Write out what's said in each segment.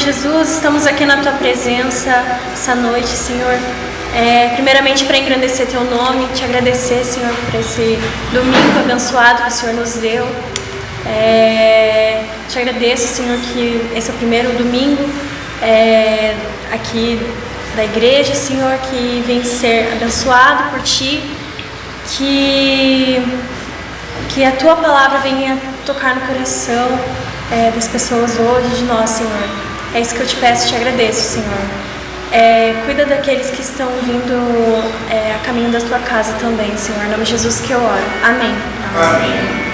Jesus, estamos aqui na Tua presença essa noite, Senhor. Primeiramente para engrandecer Teu nome, te agradecer, Senhor, por esse domingo abençoado que o Senhor nos deu. Te agradeço, Senhor, que esse é o primeiro domingo aqui da igreja, Senhor, que vem ser abençoado por Ti, que a Tua palavra venha tocar no coração das pessoas hoje, de nós, Senhor. É isso que eu te peço, te agradeço, Senhor. Cuida daqueles que estão vindo a caminho da Tua casa também, Senhor. Em nome de Jesus que eu oro. Amém. Amém.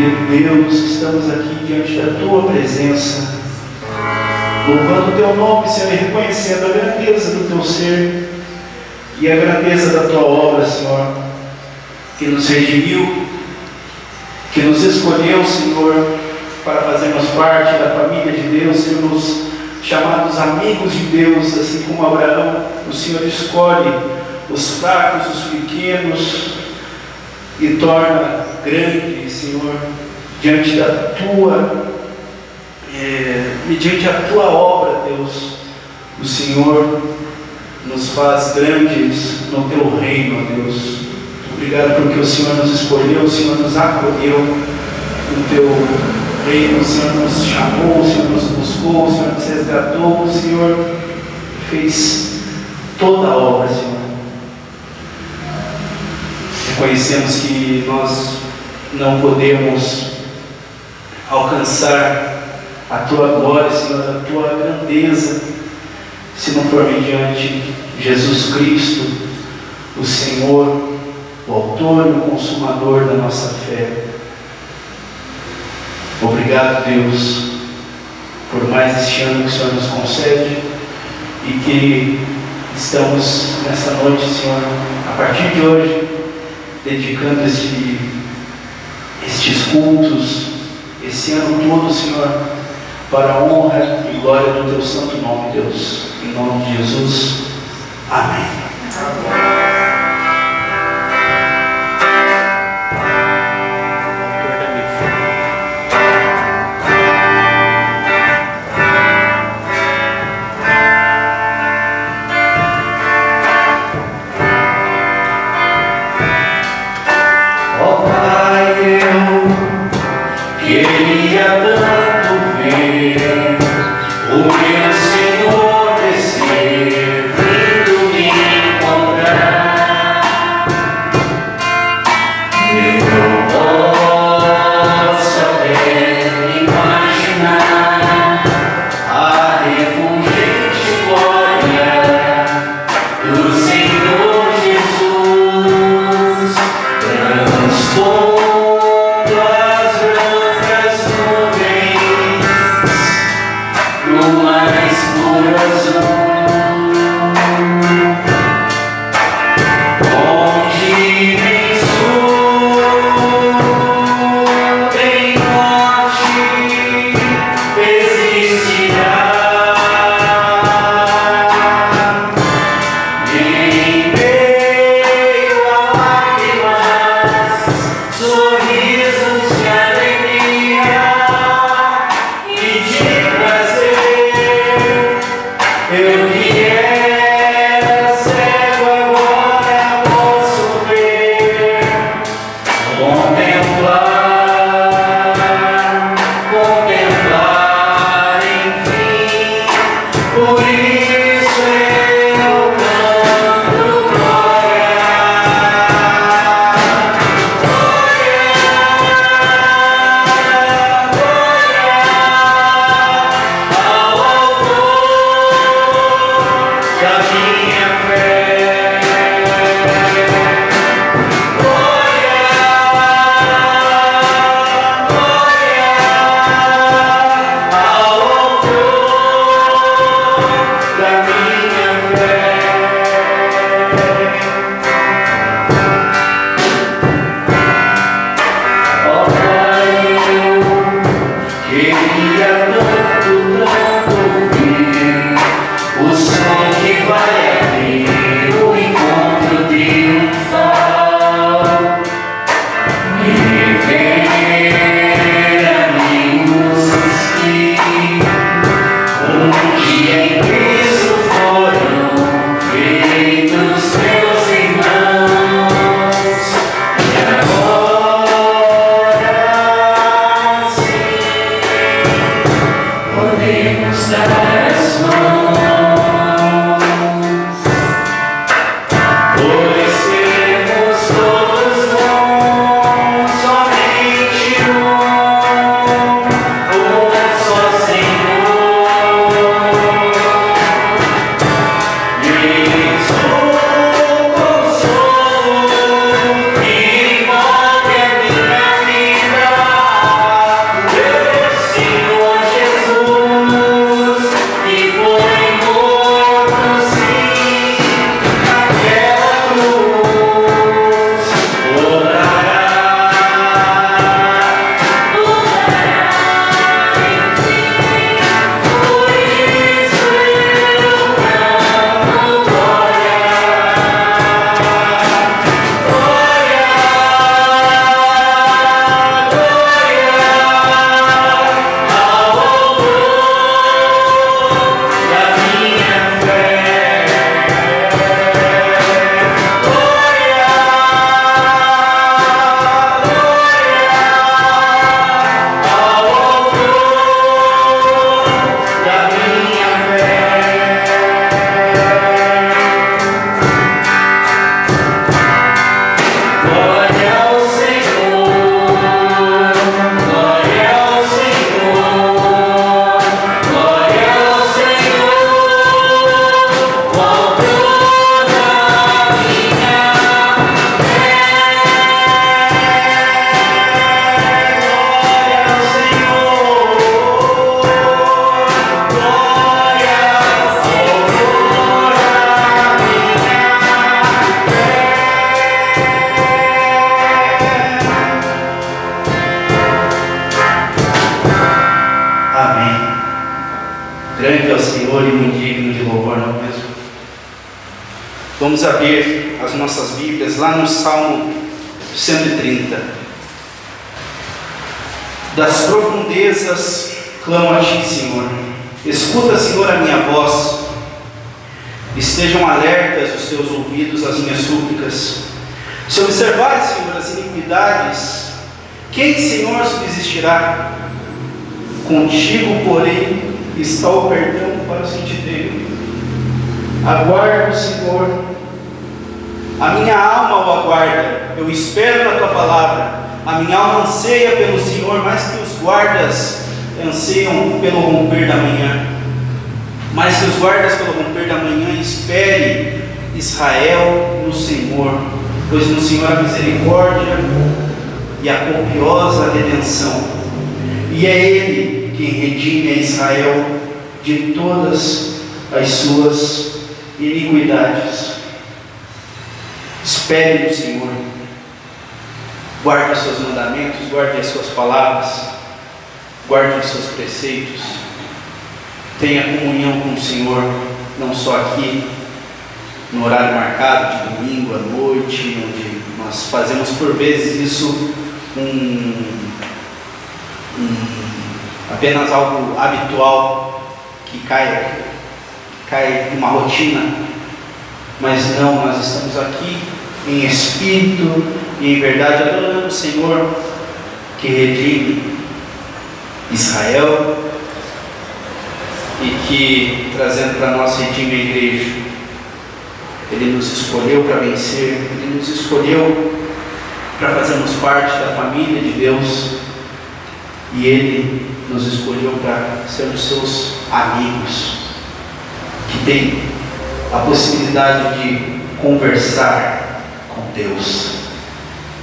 querido Deus, estamos aqui diante da Tua presença, louvando o Teu nome, Senhor, e reconhecendo a grandeza do Teu ser e a grandeza da Tua obra, Senhor, que nos redimiu, que nos escolheu, Senhor, para fazermos parte da família de Deus, sermos chamados amigos de Deus, assim como Abraão. O Senhor escolhe os fracos, os pequenos e torna grande, Senhor, diante da Tua, mediante a Tua obra, Deus. O Senhor nos faz grandes no Teu reino, ó Deus. Obrigado porque o Senhor nos escolheu, o Senhor nos acolheu no Teu reino, o Senhor nos chamou, o Senhor nos buscou, o Senhor nos resgatou, o Senhor fez toda a obra, Senhor. Reconhecemos que nós não podemos alcançar a Tua glória, Senhor, a Tua grandeza, se não for mediante Jesus Cristo, o Senhor, o autor e o consumador da nossa fé. Obrigado, Deus, por mais este ano que o Senhor nos concede e que estamos nessa noite, Senhor, a partir de hoje, dedicando estes cultos, esse ano todo, Senhor, para a honra e glória do Teu santo nome, Deus. Em nome de Jesus. Amém. Queria tanto ver o meu Senhor descer, vindo me encontrar. Eu posso até imaginar a refulgente glória do Senhor Jesus, transformando as brancas nuvens numa Grande é o Senhor e muito digno de louvor, não é mesmo? Vamos abrir as nossas Bíblias lá no Salmo 130. Das profundezas clamo a Ti, Senhor. Escuta, Senhor, a minha voz. Estejam alertas os Teus ouvidos às minhas súplicas. Se observares, Senhor, as iniquidades, quem, Senhor, subsistirá? Contigo, porém, está o perdão para os que te temem. Aguardo, Senhor. A minha alma o aguarda. Eu espero na Tua palavra. A minha alma anseia pelo Senhor mais que os guardas anseiam pelo romper da manhã. Mais que os guardas pelo romper da manhã, espere Israel no Senhor, pois no Senhor a misericórdia e a copiosa redenção. E é Ele quem redime a Israel de todas as suas iniquidades. Espere no Senhor. Guarde os seus mandamentos, guarde as suas palavras, guarde os seus preceitos. Tenha comunhão com o Senhor, não só aqui, no horário marcado de domingo à noite, onde nós fazemos por vezes isso apenas algo habitual, que cai numa rotina. Mas não, nós estamos aqui em espírito e em verdade adorando o Senhor que redime Israel e que, trazendo para nós, redime a igreja. Ele nos escolheu para vencer, Ele nos escolheu para fazermos parte da família de Deus e Ele nos escolheu para sermos seus amigos, que tem a possibilidade de conversar com Deus,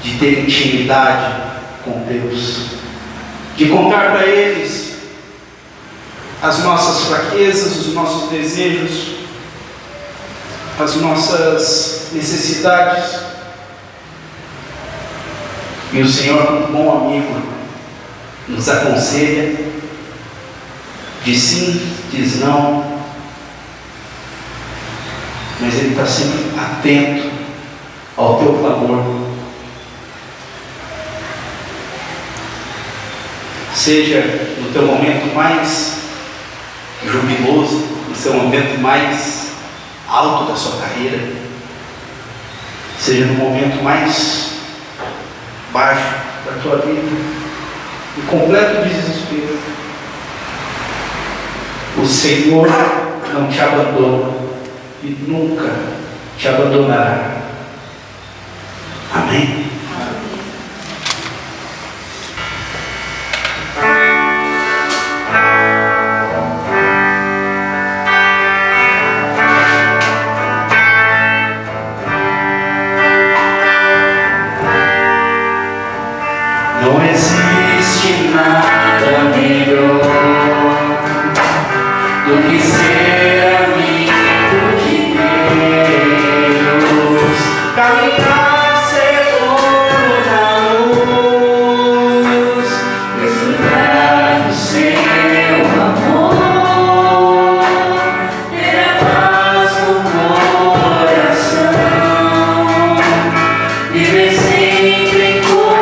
de ter intimidade com Deus, de contar para eles as nossas fraquezas, os nossos desejos, as nossas necessidades. E o Senhor, como bom amigo, nos aconselha, diz sim, diz não, mas Ele está sempre atento ao teu clamor. Seja no teu momento mais jubiloso, no seu momento mais alto da sua carreira, seja no momento mais baixo da tua vida, em completo desespero, o Senhor não te abandona e nunca te abandonará. Amém? Não existe nada melhor do que ser amigo de Deus, caminhar seguro na luz, desfrutar do seu amor, ter a paz no coração, viver sempre em comunhão.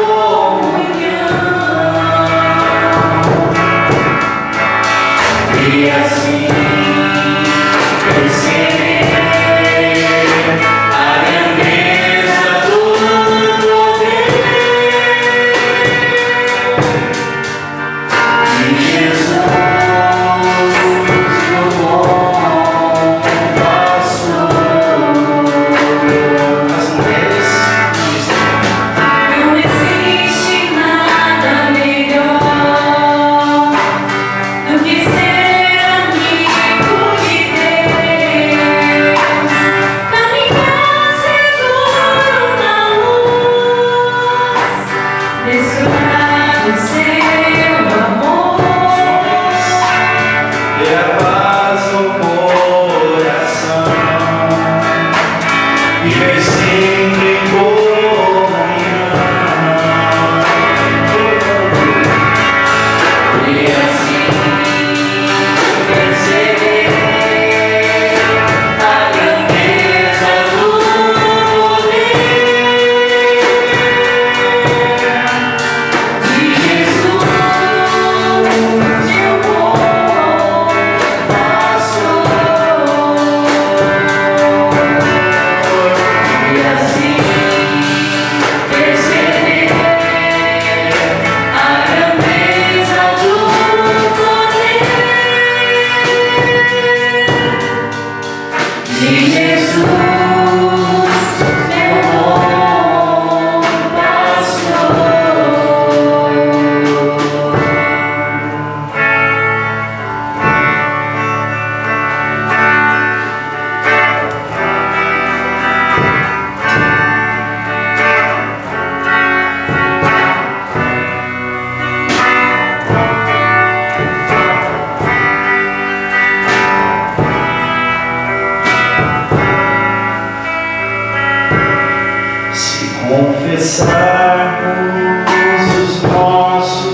confessarmos os nossos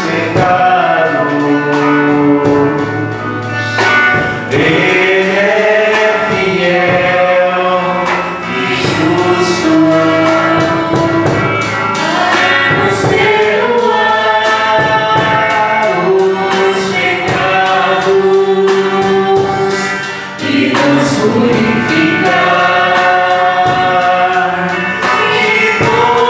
pecados. Ele é fiel e justo para nos perdoar os pecados e nos purificar de todo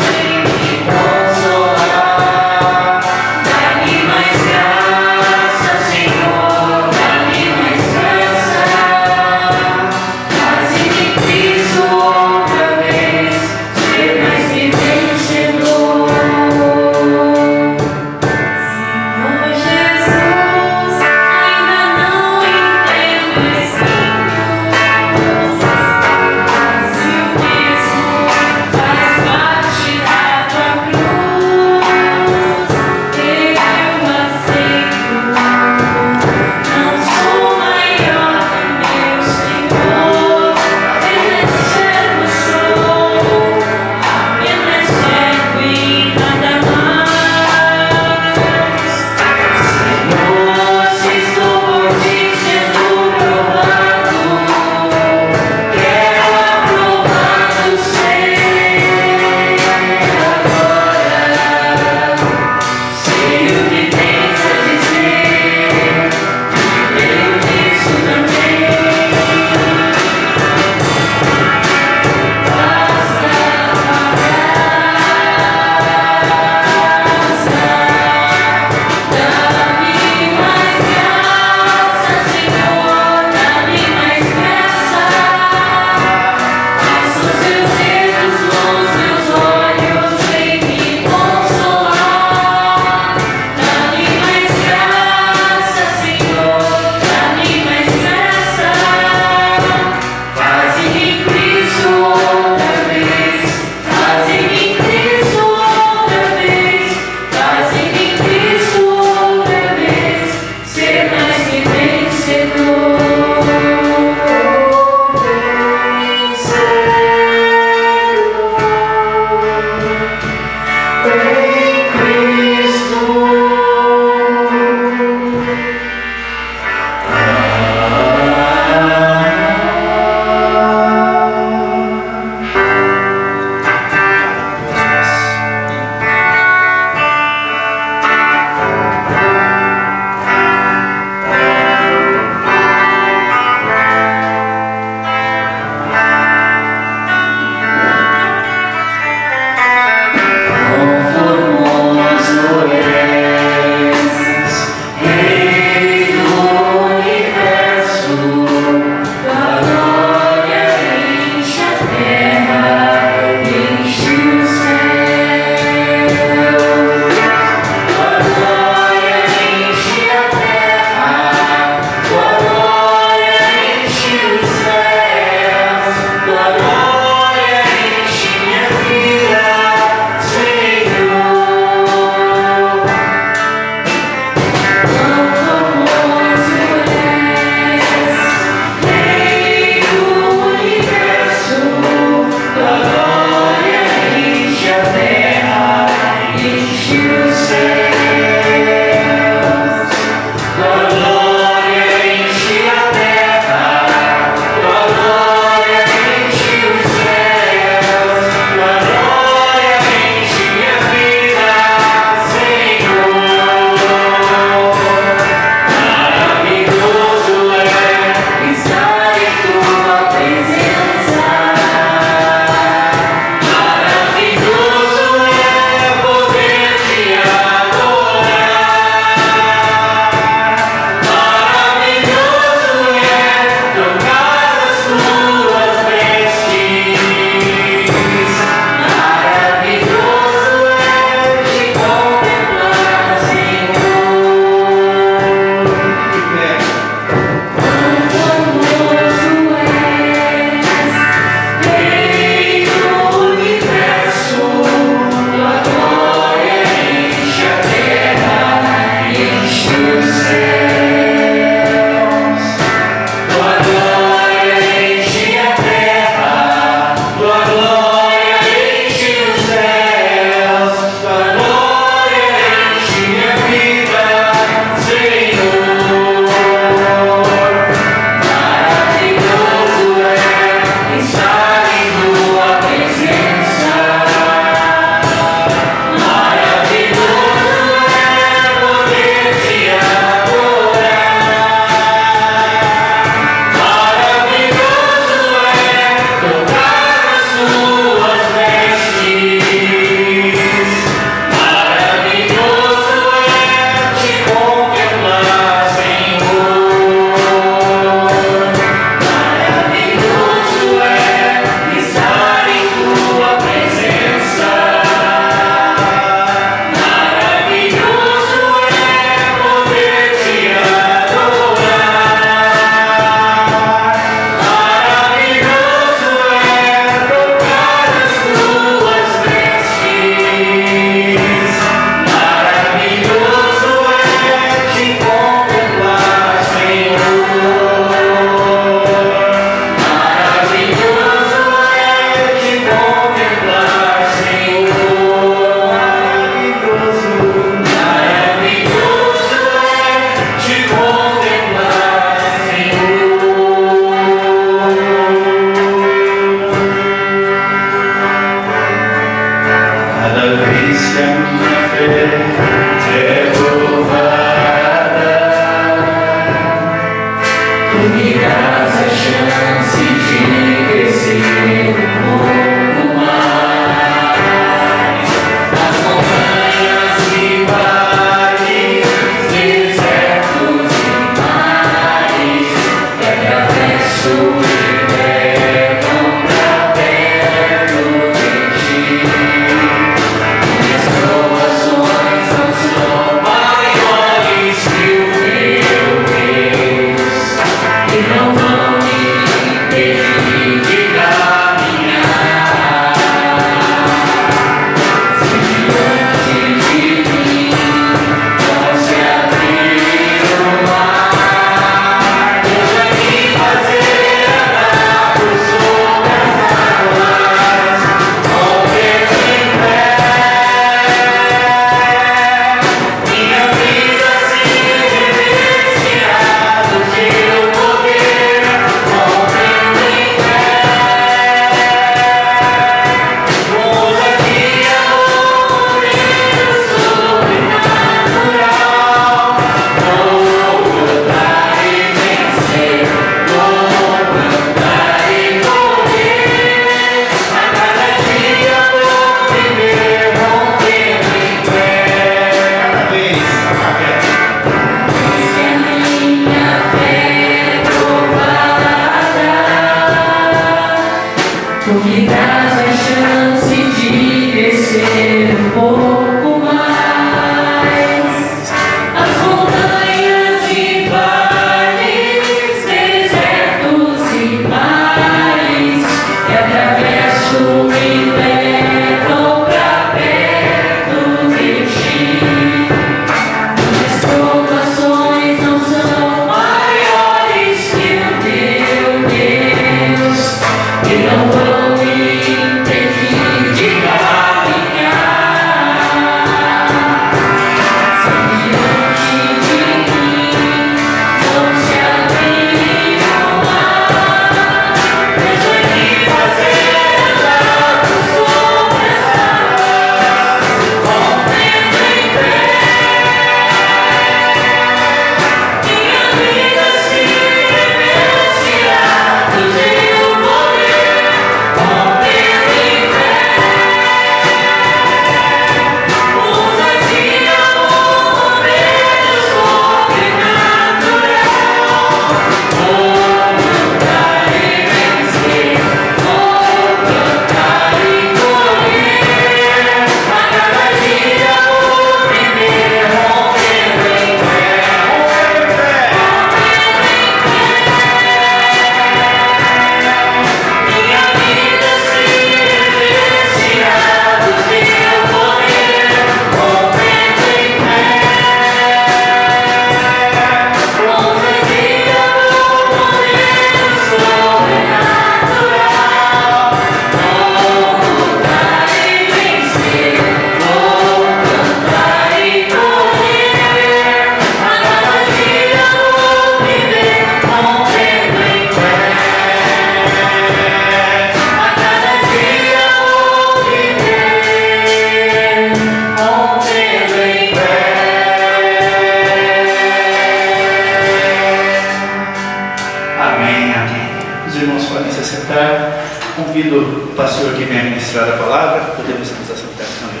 assentar. Convido o pastor que venha ministrar a palavra. Podemos nos assentar também.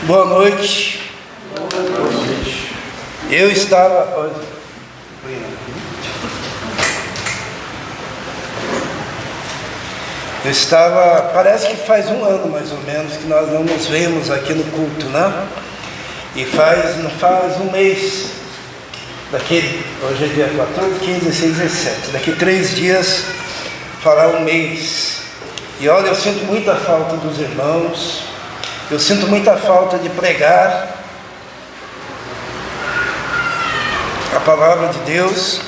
Boa noite. Boa noite. Eu estava... parece que faz um ano mais ou menos que nós não nos vemos aqui no culto, né? E não faz um mês, hoje é dia 14, 15, 16, 17, daqui 3 dias fará um mês. E olha, eu sinto muita falta dos irmãos, eu sinto muita falta de pregar a palavra de Deus,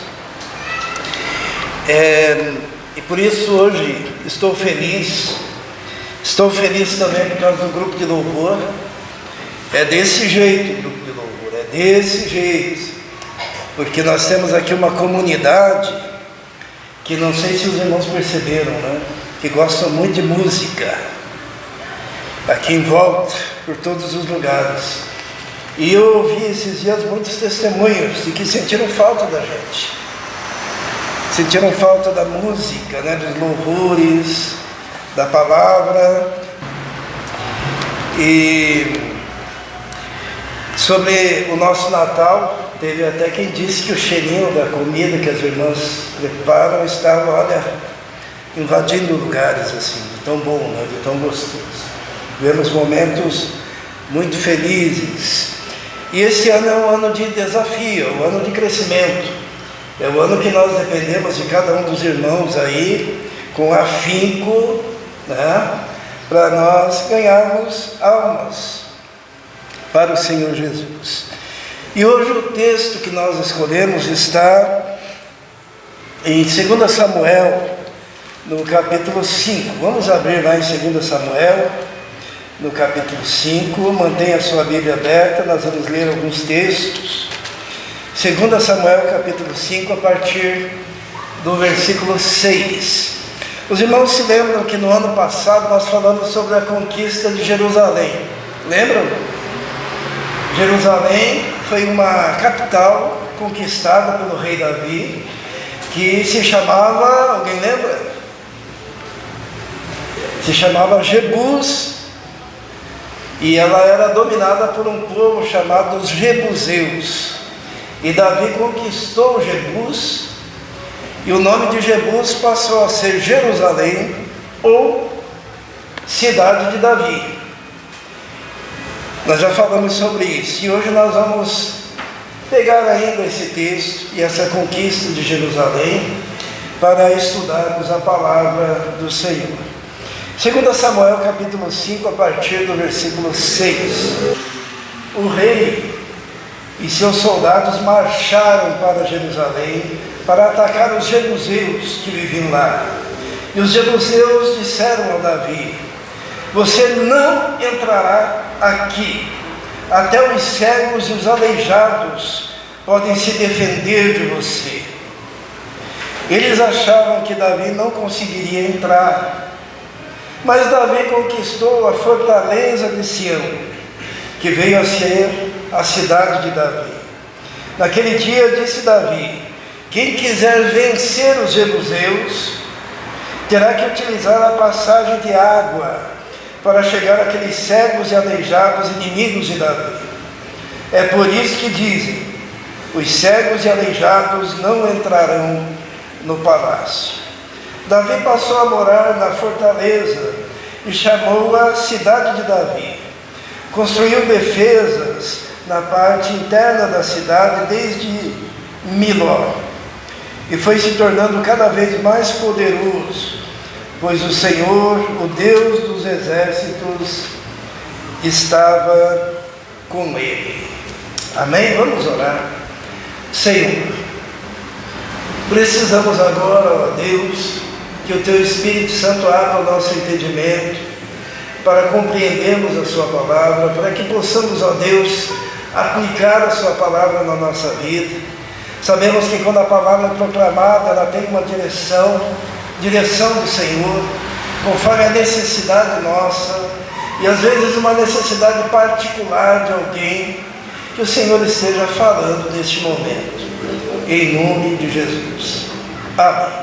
e por isso hoje estou feliz também por causa do grupo de louvor. É desse jeito o grupo de louvor, é desse jeito, porque nós temos aqui uma comunidade que não sei se os irmãos perceberam, né? Que gostam muito de música, aqui em volta, por todos os lugares. E eu ouvi esses dias muitos testemunhos de que sentiram falta da gente, sentiram falta da música, né? Dos louvores, da palavra. E sobre o nosso Natal, teve até quem disse que o cheirinho da comida que as irmãs preparam estava, olha, invadindo lugares assim, de tão bom, né? De tão gostoso. Vemos momentos muito felizes. E esse ano é um ano de desafio, é um ano de crescimento. É o ano que nós dependemos de cada um dos irmãos aí, com afinco, né? Para nós ganharmos almas para o Senhor Jesus. E hoje o texto que nós escolhemos está em 2 Samuel, no capítulo 5. Vamos abrir lá em 2 Samuel, no capítulo 5. Mantenha a sua Bíblia aberta, nós vamos ler alguns textos. 2 Samuel, capítulo 5, a partir do versículo 6. Os irmãos se lembram que no ano passado nós falamos sobre a conquista de Jerusalém. Lembram? Jerusalém foi uma capital conquistada pelo rei Davi, que se chamava, alguém lembra? Se chamava Jebus, e ela era dominada por um povo chamado os Jebuseus. E Davi conquistou Jebus, e o nome de Jebus passou a ser Jerusalém, ou cidade de Davi. Nós já falamos sobre isso, e hoje nós vamos pegar ainda esse texto e essa conquista de Jerusalém para estudarmos a palavra do Senhor. 2 Samuel capítulo 5, a partir do versículo 6. O rei e seus soldados marcharam para Jerusalém para atacar os jebuseus que viviam lá. E os jebuseus disseram a Davi: você não entrará aqui, até os cegos e os aleijados podem se defender de você. Eles achavam que Davi não conseguiria entrar, mas Davi conquistou a fortaleza de Sião, que veio a ser a cidade de Davi. Naquele dia disse Davi: quem quiser vencer os jebuseus terá que utilizar a passagem de água para chegar àqueles cegos e aleijados inimigos de Davi. É por isso que dizem: os cegos e aleijados não entrarão no palácio. Davi passou a morar na fortaleza e chamou-a cidade de Davi. Construiu defesas na parte interna da cidade desde Miló, e foi se tornando cada vez mais poderoso, pois o Senhor, o Deus dos exércitos, estava com ele. Amém? Vamos orar. Senhor, precisamos agora, ó Deus, que o Teu Espírito Santo abra o nosso entendimento para compreendermos a Sua palavra, para que possamos, ó Deus, aplicar a Sua palavra na nossa vida. Sabemos que quando a palavra é proclamada, ela tem uma direção do Senhor, conforme a necessidade nossa, e às vezes uma necessidade particular de alguém, que o Senhor esteja falando neste momento, em nome de Jesus. Amém.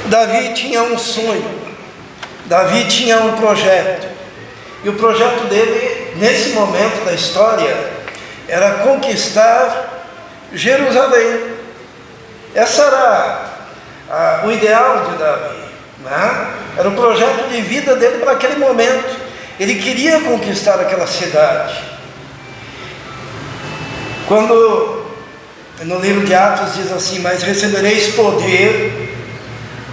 Davi tinha um sonho, Davi tinha um projeto, e o projeto dele, nesse momento da história, era conquistar Jerusalém. Esse era o ideal de Davi, né? Era o projeto de vida dele para aquele momento. Ele queria conquistar aquela cidade. Quando no livro de Atos diz assim: mas recebereis poder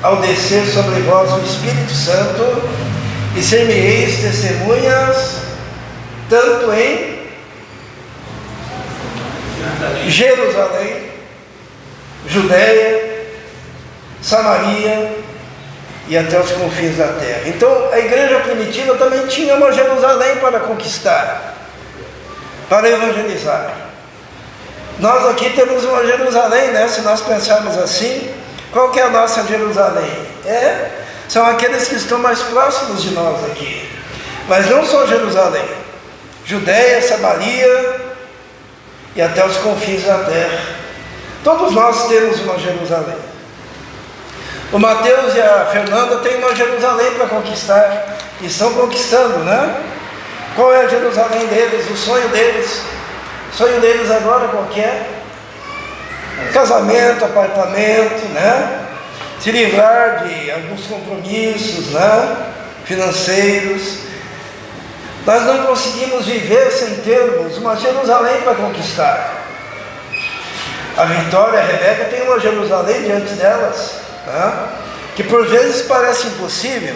ao descer sobre vós o Espírito Santo, e ser-me-eis testemunhas, tanto em Jerusalém, Judeia, Samaria e até os confins da terra. Então a igreja primitiva também tinha uma Jerusalém para conquistar, para evangelizar. Nós aqui temos uma Jerusalém, né? Se nós pensarmos assim, qual que é a nossa Jerusalém? São aqueles que estão mais próximos de nós aqui. Mas não só Jerusalém, Judeia, Samaria e até os confins da terra. Todos nós temos uma Jerusalém. O Mateus e a Fernanda têm uma Jerusalém para conquistar, e estão conquistando, né? Qual é a Jerusalém deles, o sonho deles? O sonho deles agora qual que é? Casamento, apartamento, né? Se livrar de alguns compromissos, né? Financeiros. Nós não conseguimos viver sem termos uma Jerusalém para conquistar. A Vitória e a Rebeca têm uma Jerusalém diante delas, né? Que por vezes parece impossível.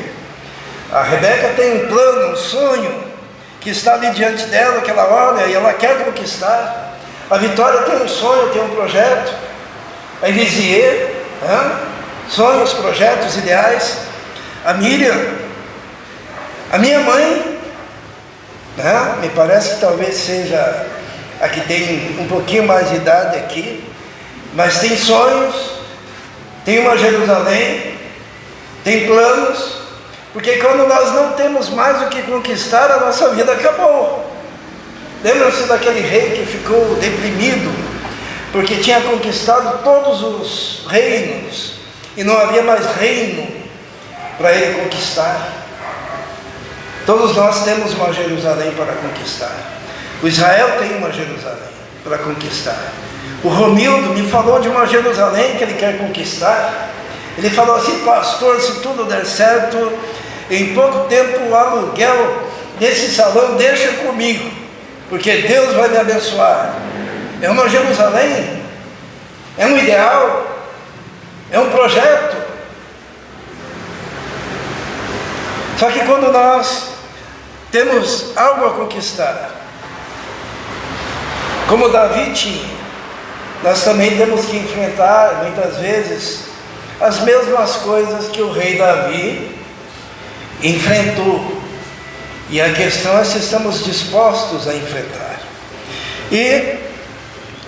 A Rebeca tem um plano, um sonho que está ali diante dela, que ela olha e ela quer conquistar. A Vitória tem um sonho, tem um projeto. A Elisier, né? Sonhos, projetos, ideais. A Miriam, a minha mãe, né? Me parece que talvez seja a que tem um pouquinho mais de idade aqui, mas tem sonhos, tem uma Jerusalém, tem planos, porque quando nós não temos mais o que conquistar, a nossa vida acabou. Lembram-se daquele rei que ficou deprimido, porque tinha conquistado todos os reinos, e não havia mais reino para ele conquistar. Todos nós temos uma Jerusalém para conquistar. O Israel tem uma Jerusalém para conquistar. O Romildo me falou de uma Jerusalém que ele quer conquistar. Ele falou assim: pastor, se tudo der certo, em pouco tempo o aluguel desse salão deixa comigo, porque Deus vai me abençoar. É uma Jerusalém, é um ideal, é um projeto. Só que quando nós temos algo a conquistar, como Davi tinha, nós também temos que enfrentar muitas vezes as mesmas coisas que o rei Davi enfrentou. E a questão é se estamos dispostos a enfrentar. E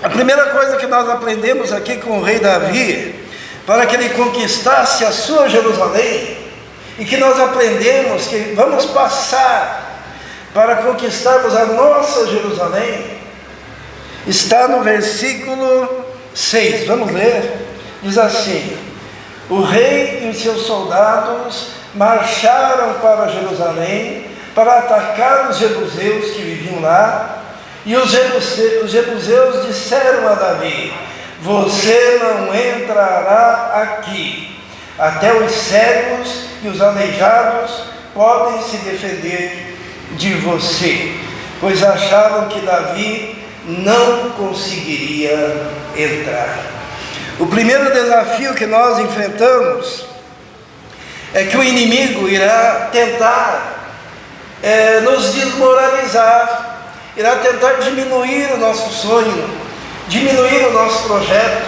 a primeira coisa que nós aprendemos aqui com o rei Davi, para que ele conquistasse a sua Jerusalém, e que nós aprendemos que vamos passar para conquistarmos a nossa Jerusalém, está no versículo 6, vamos ler. Diz assim: o rei e os seus soldados marcharam para Jerusalém para atacar os jebuseus que viviam lá, e os jebuseus disseram a Davi: você não entrará aqui, até os cegos e os aleijados podem se defender de você, pois achavam que Davi não conseguiria entrar. O primeiro desafio que nós enfrentamos é que o inimigo irá tentar nos desmoralizar, irá tentar diminuir o nosso sonho, diminuir o nosso projeto.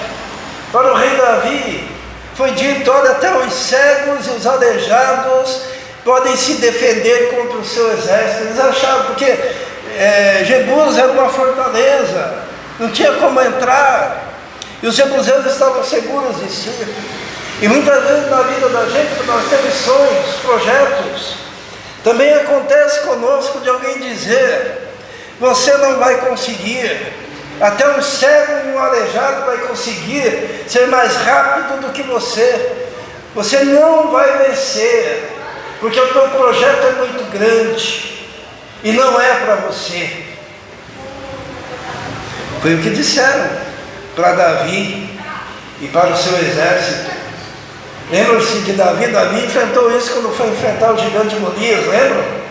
Para o rei Davi foi dito: olha, até os cegos e os aleijados podem se defender contra o seu exército. Eles acharam, porque Jebus era uma fortaleza, não tinha como entrar, e os jebuseus estavam seguros de si. E muitas vezes na vida da gente, nós temos sonhos, projetos, também acontece conosco de alguém dizer: você não vai conseguir, até um cego e um aleijado vai conseguir ser mais rápido do que você. Você não vai vencer, porque o teu projeto é muito grande e não é para você. Foi o que disseram para Davi e para o seu exército. Lembram-se de Davi? Davi enfrentou isso quando foi enfrentar o gigante Golias, lembram?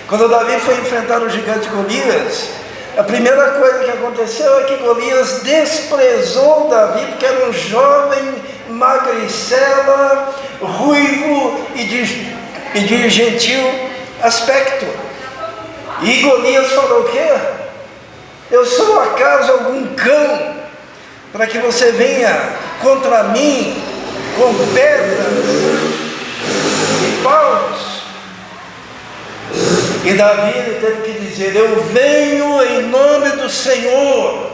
Quando Davi foi enfrentar o gigante Golias, a primeira coisa que aconteceu é que Golias desprezou Davi, porque era um jovem magricela, ruivo e de gentil aspecto. E Golias falou o quê? Eu sou acaso algum cão para que você venha contra mim com pedras e paus? E Davi ele teve que dizer: eu venho em nome do Senhor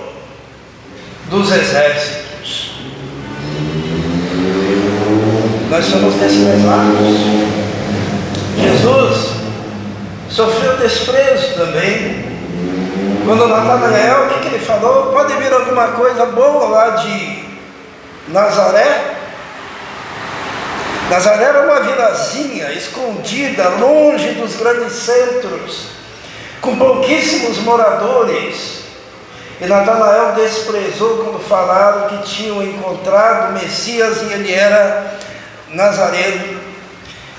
dos exércitos. Nós somos desprezados. Jesus sofreu desprezo também. Quando Natanael, o que ele falou? Pode vir alguma coisa boa lá de Nazaré? Nazaré era uma vilazinha escondida, longe dos grandes centros, com pouquíssimos moradores. E Natanael desprezou quando falaram que tinham encontrado o Messias e ele era nazareno.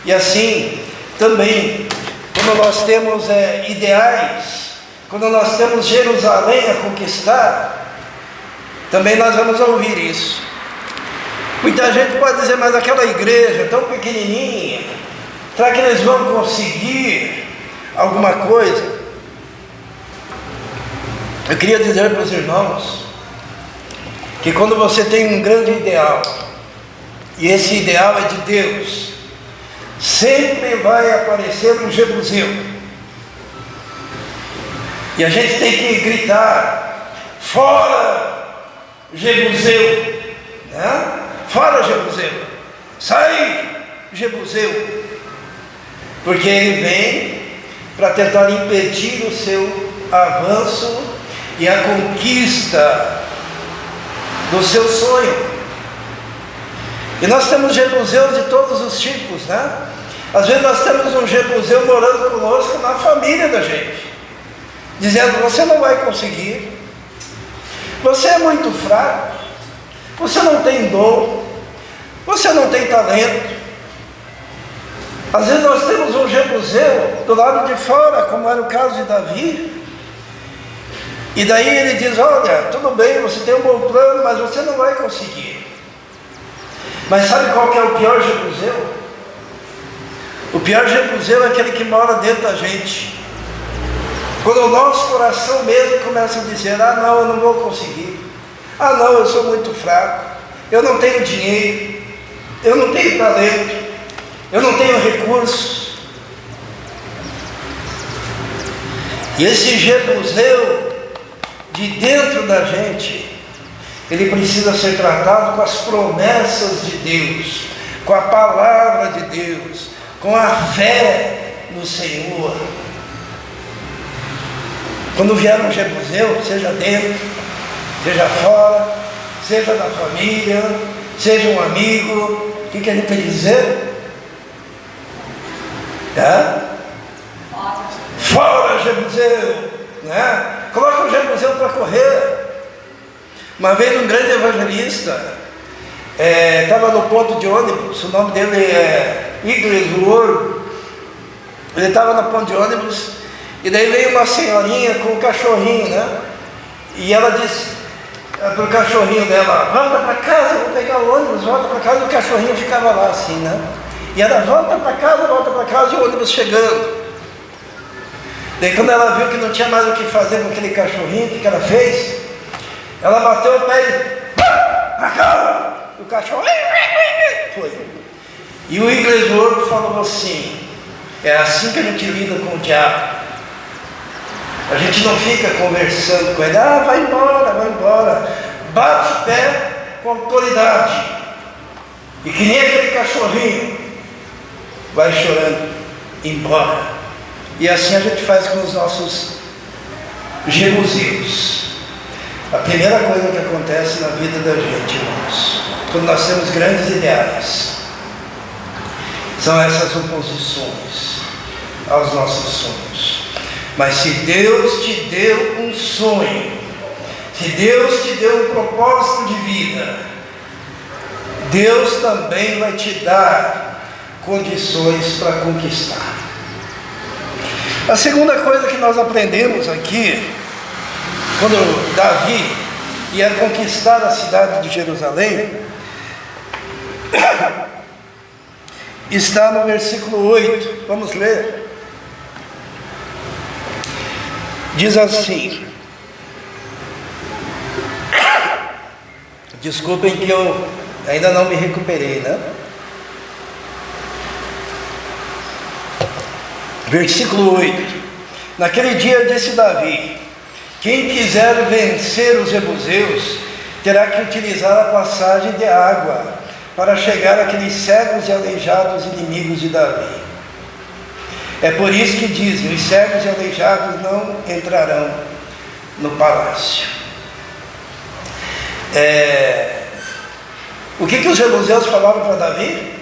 E assim, também, quando nós temos ideais, quando nós temos Jerusalém a conquistar, também nós vamos ouvir isso. Muita gente pode dizer: mas aquela igreja tão pequenininha, será que eles vão conseguir alguma coisa? Eu queria dizer para os irmãos que quando você tem um grande ideal, e esse ideal é de Deus, sempre vai aparecer um jebuseu. E a gente tem que gritar: fora Jebuseu, né? Fora Jebuseu, sai Jebuseu, porque ele vem para tentar impedir o seu avanço e a conquista do seu sonho. E nós temos jebuseus de todos os tipos, né? Às vezes nós temos um jebuseu morando conosco na família da gente, dizendo: você não vai conseguir, você é muito fraco, você não tem dom, você não tem talento. Às vezes nós temos um jebuseu do lado de fora, como era o caso de Davi, e daí ele diz: olha, tudo bem, você tem um bom plano, mas você não vai conseguir. Mas sabe qual que é o pior jebuseu? O pior jebuseu é aquele que mora dentro da gente, quando o nosso coração mesmo começa a dizer: ah não, eu não vou conseguir, ah não, eu sou muito fraco, eu não tenho dinheiro, eu não tenho talento, eu não tenho recursos. E esse jebuseu de dentro da gente, ele precisa ser tratado com as promessas de Deus, com a palavra de Deus, com a fé no Senhor. Quando vier um jebuseu, seja dentro, seja fora, seja da família, seja um amigo, o que a gente tem que dizer? Fora jebuseu, né? Coloca o jebuseu para correr. Uma vez um grande evangelista estava no ponto de ônibus, o nome dele é Igor. Ele estava no ponto de ônibus, e daí veio uma senhorinha com um cachorrinho, né? E ela disse para o cachorrinho dela: volta para casa, eu vou pegar o ônibus, volta para casa. E o cachorrinho ficava lá assim, né? E ela: volta para casa, e o ônibus chegando. Daí quando ela viu que não tinha mais o que fazer com aquele cachorrinho, o que ela fez? Ela bateu o pé e: para casa! E o cachorro foi. E o Igor falou assim: é assim que a gente lida com o diabo. A gente não fica conversando com ele: ah, vai embora, vai embora. Bate o pé com autoridade, e que nem aquele cachorrinho, vai chorando embora. E assim a gente faz com os nossos jebuseus. A primeira coisa que acontece na vida da gente, irmãos, quando nós temos grandes ideais, são essas oposições aos nossos sonhos. Mas se Deus te deu um sonho, se Deus te deu um propósito de vida, Deus também vai te dar condições para conquistar. A segunda coisa que nós aprendemos aqui, quando Davi ia conquistar a cidade de Jerusalém, está no versículo 8, vamos ler. Diz assim, desculpem que eu ainda não me recuperei, né? Versículo 8: naquele dia disse Davi: quem quiser vencer os jebuseus terá que utilizar a passagem de água para chegar àqueles cegos e aleijados inimigos de Davi. É por isso que dizem: os cegos e aleijados não entrarão no palácio. O que os jebuseus falaram para Davi?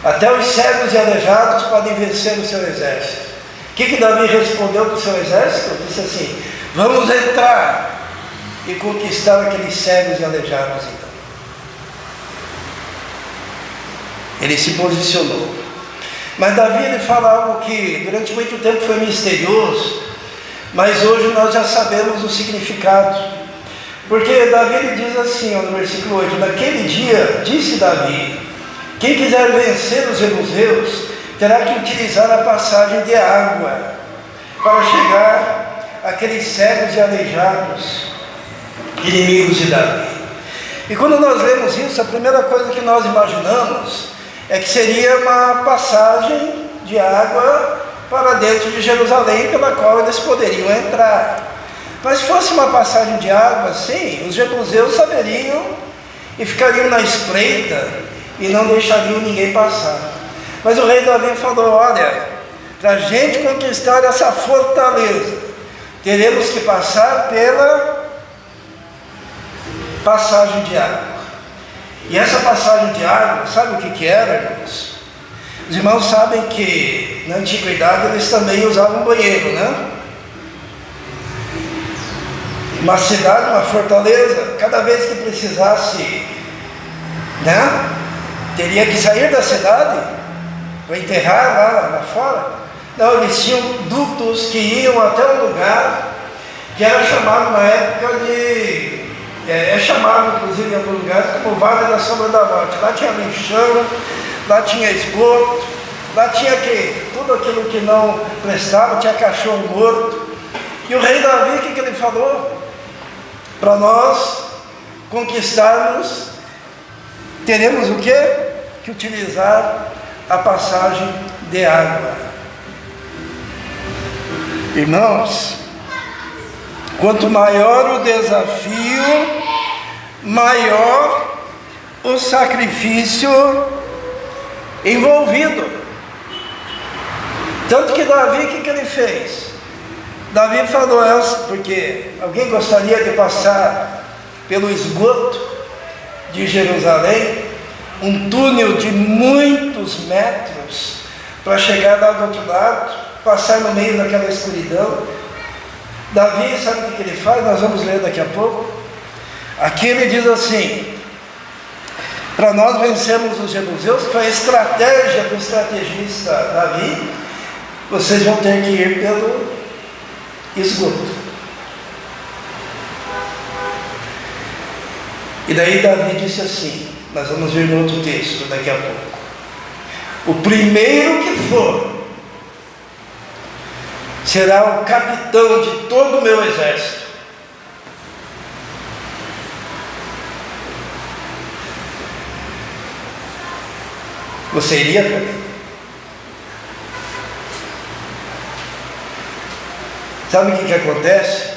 Até os cegos e aleijados podem vencer o seu exército. O que Davi respondeu para o seu exército? Disse assim: vamos entrar e conquistar aqueles cegos e aleijados então. Ele se posicionou. Mas Davi, ele fala algo que durante muito tempo foi misterioso, mas hoje nós já sabemos o significado. Porque Davi, ele diz assim, no versículo 8: naquele dia, disse Davi, quem quiser vencer os jebuseus terá que utilizar a passagem de água para chegar àqueles cegos e aleijados inimigos de Davi. E quando nós lemos isso, a primeira coisa que nós imaginamos é que seria uma passagem de água para dentro de Jerusalém, pela qual eles poderiam entrar. Mas se fosse uma passagem de água, sim, os jebuseus saberiam e ficariam na espreita e não deixariam ninguém passar. Mas o rei Davi falou: olha, para a gente conquistar essa fortaleza, teremos que passar pela passagem de água. E essa passagem de água, sabe o que era, irmãos? Os irmãos sabem que na antiguidade eles também usavam banheiro, né? Uma cidade, uma fortaleza, cada vez que precisasse, né, teria que sair da cidade para enterrar lá fora. Não, eles tinham dutos que iam até um lugar que era chamado na época de... É chamado, inclusive, em alguns lugares, como Vale da Sombra da Morte. Lá tinha lixão, lá tinha esgoto, lá tinha tudo aquilo que não prestava, tinha cachorro morto. E o rei Davi, o que ele falou? Para nós conquistarmos, teremos o quê? Que utilizar a passagem de água. Irmãos, quanto maior o desafio, maior o sacrifício envolvido. Tanto que Davi, o que ele fez? Davi falou: porque alguém gostaria de passar pelo esgoto de Jerusalém, um túnel de muitos metros, para chegar lá do outro lado, passar no meio daquela escuridão. Davi, sabe o que ele faz? Nós vamos ler daqui a pouco. Aqui ele diz assim: para nós vencermos os jebuseus, foi a estratégia do estrategista Davi, vocês vão ter que ir pelo esgoto. E daí Davi disse assim, nós vamos ver no outro texto daqui a pouco: o primeiro que for será o capitão de todo o meu exército. Você iria também? Sabe o que acontece?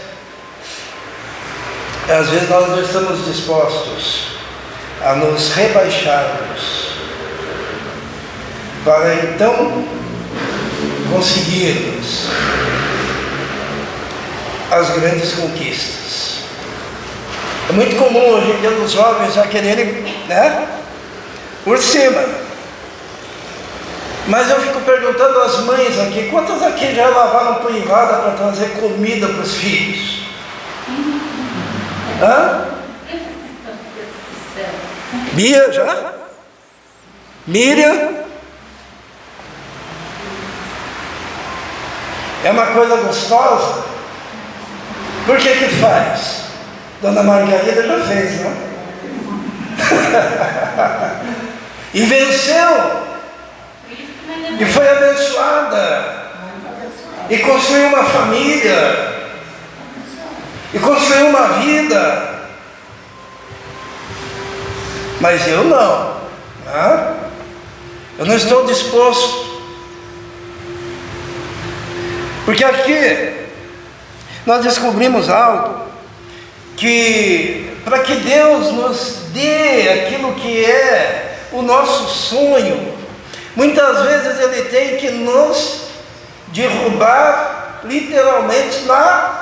Às vezes nós não estamos dispostos a nos rebaixarmos para então conseguirmos as grandes conquistas. É muito comum hoje em dia os jovens já quererem, né, por cima. Mas eu fico perguntando às mães aqui, quantas aqui já lavaram privada para trazer comida para os filhos? Hã? Bia já? Miriam? É uma coisa gostosa? Por que que faz? Dona Margarida já fez, né? E venceu. E foi abençoada. E construiu uma família. E construiu uma vida. Mas eu não. Né? Eu não estou disposto. Porque aqui nós descobrimos algo, que para que Deus nos dê aquilo que é o nosso sonho, muitas vezes Ele tem que nos derrubar literalmente na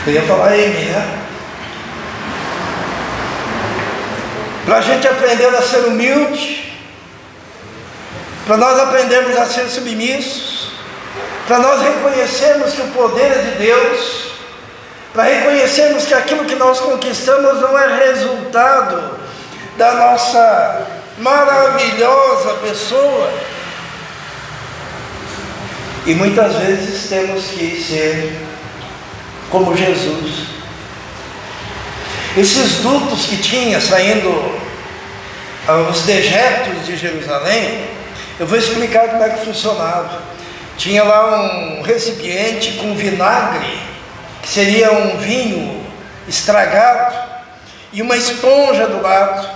eu ia falar M, né? Para a gente aprender a ser humilde, para nós aprendermos a ser submissos, para nós reconhecermos que o poder é de Deus, para reconhecermos que aquilo que nós conquistamos não é resultado da nossa maravilhosa pessoa. E muitas vezes temos que ser como Jesus. Esses dutos que tinha saindo os dejetos de Jerusalém, eu vou explicar como é que funcionava. Tinha lá um recipiente com vinagre, que seria um vinho estragado, e uma esponja do lado.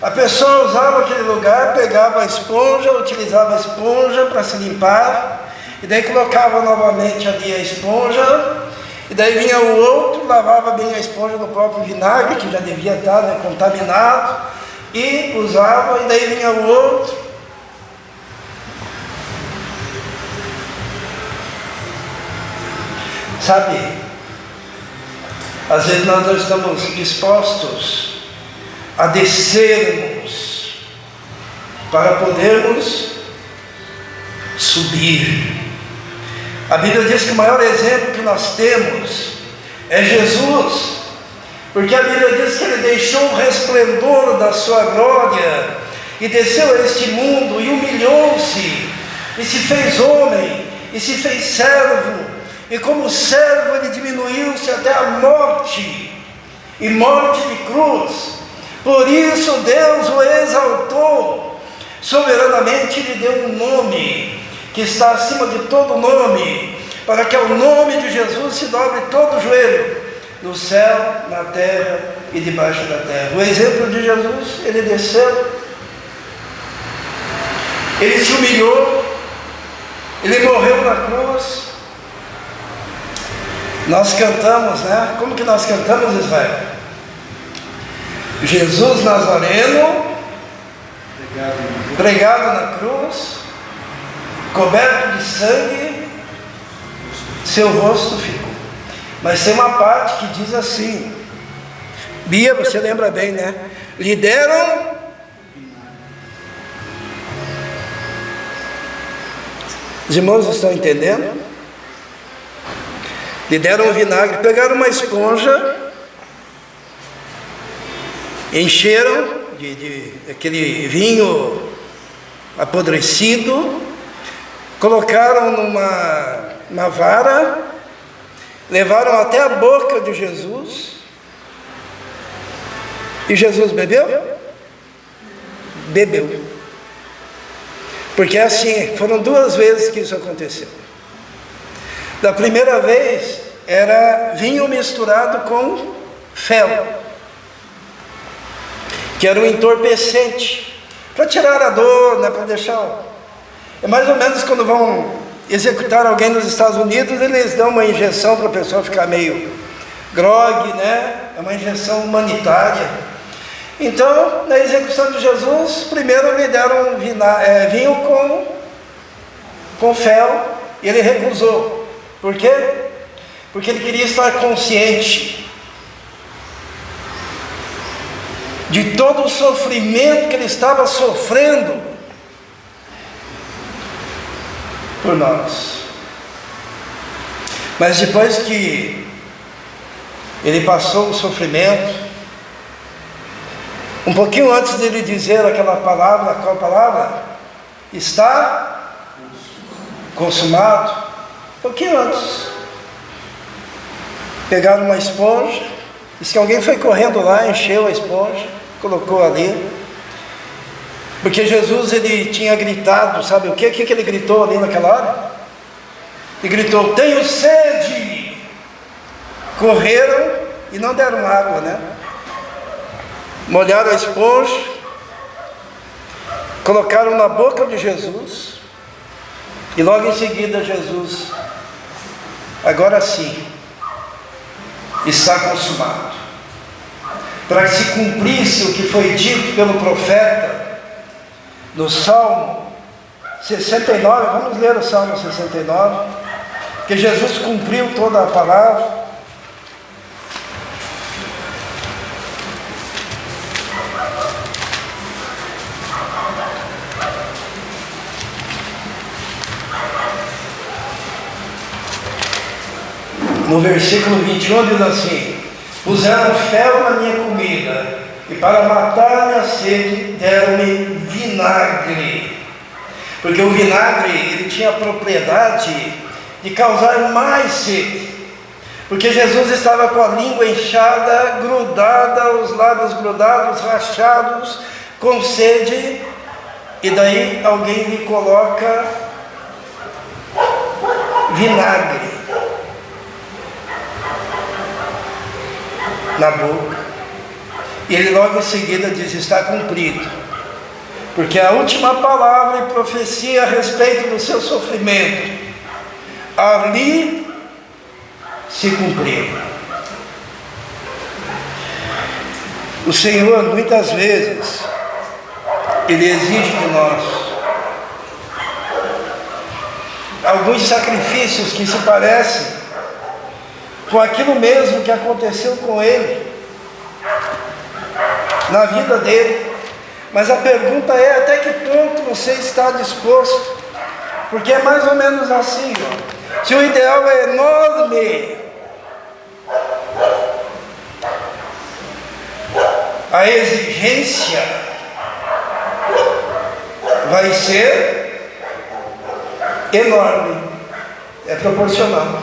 A pessoa usava aquele lugar, pegava a esponja, utilizava a esponja para se limpar, e daí colocava novamente ali a esponja, e daí vinha o outro, lavava bem a esponja do próprio vinagre, que já devia estar, né, contaminado, e usava, e daí vinha o outro. Sabe, às vezes nós não estamos dispostos a descermos para podermos subir. A Bíblia diz que o maior exemplo que nós temos é Jesus, porque a Bíblia diz que Ele deixou o resplendor da sua glória e desceu a este mundo e humilhou-se e se fez homem e se fez servo. E como servo Ele diminuiu-se até a morte, e morte de cruz. Por isso Deus o exaltou, soberanamente lhe deu um nome, que está acima de todo nome, para que ao nome de Jesus se dobre todo o joelho, no céu, na terra e debaixo da terra. O exemplo de Jesus, Ele desceu, Ele se humilhou, Ele morreu na cruz. Nós cantamos, né? Como que nós cantamos, Israel? Jesus Nazareno, pregado na cruz, coberto de sangue, seu rosto ficou. Mas tem uma parte que diz assim, Bia, você lembra bem, né? Lhe deram os irmãos estão entendendo? Lhe deram um vinagre, pegaram uma esponja, encheram de aquele vinho apodrecido, colocaram numa vara, levaram até a boca de Jesus, e Jesus bebeu? Bebeu. Porque assim, foram 2 vezes que isso aconteceu. Da primeira vez, era vinho misturado com fel, que era um entorpecente, para tirar a dor, né, para deixar... É mais ou menos quando vão executar alguém nos Estados Unidos, eles dão uma injeção para a pessoa ficar meio grogue, né? É uma injeção humanitária. Então, na execução de Jesus, primeiro lhe deram vinho com fel, e ele recusou. Por quê? Porque ele queria estar consciente. de todo o sofrimento que ele estava sofrendo por nós. Mas depois que ele passou o sofrimento, um pouquinho antes de ele dizer aquela palavra, qual palavra? Está consumado. Um pouquinho antes, pegaram uma esponja, diz que alguém foi correndo lá, encheu a esponja, colocou ali, porque Jesus, ele tinha gritado, sabe o que ele gritou ali naquela hora? Ele gritou: tenho sede. Correram e não deram água, né? Molharam a esponja, colocaram na boca de Jesus, e logo em seguida Jesus: agora sim, está consumado. Para que se cumprisse o que foi dito pelo profeta no Salmo 69, vamos ler o Salmo 69, que Jesus cumpriu toda a palavra. No versículo 21 diz assim: puseram fel na minha comida, e para matar a minha sede deram-me vinagre. Porque o vinagre, ele tinha a propriedade de causar mais sede. Porque Jesus estava com a língua inchada, grudada, os lábios grudados, rachados, com sede, e daí alguém lhe coloca vinagre na boca, e ele logo em seguida diz: está cumprido, porque a última palavra e profecia a respeito do seu sofrimento ali se cumpriu. O Senhor muitas vezes ele exige de nós alguns sacrifícios que se parecem com aquilo mesmo que aconteceu com ele, na vida dele. Mas a pergunta é: até que ponto você está disposto? Porque é mais ou menos assim, ó. Se o ideal é enorme, a exigência vai ser enorme, é proporcional.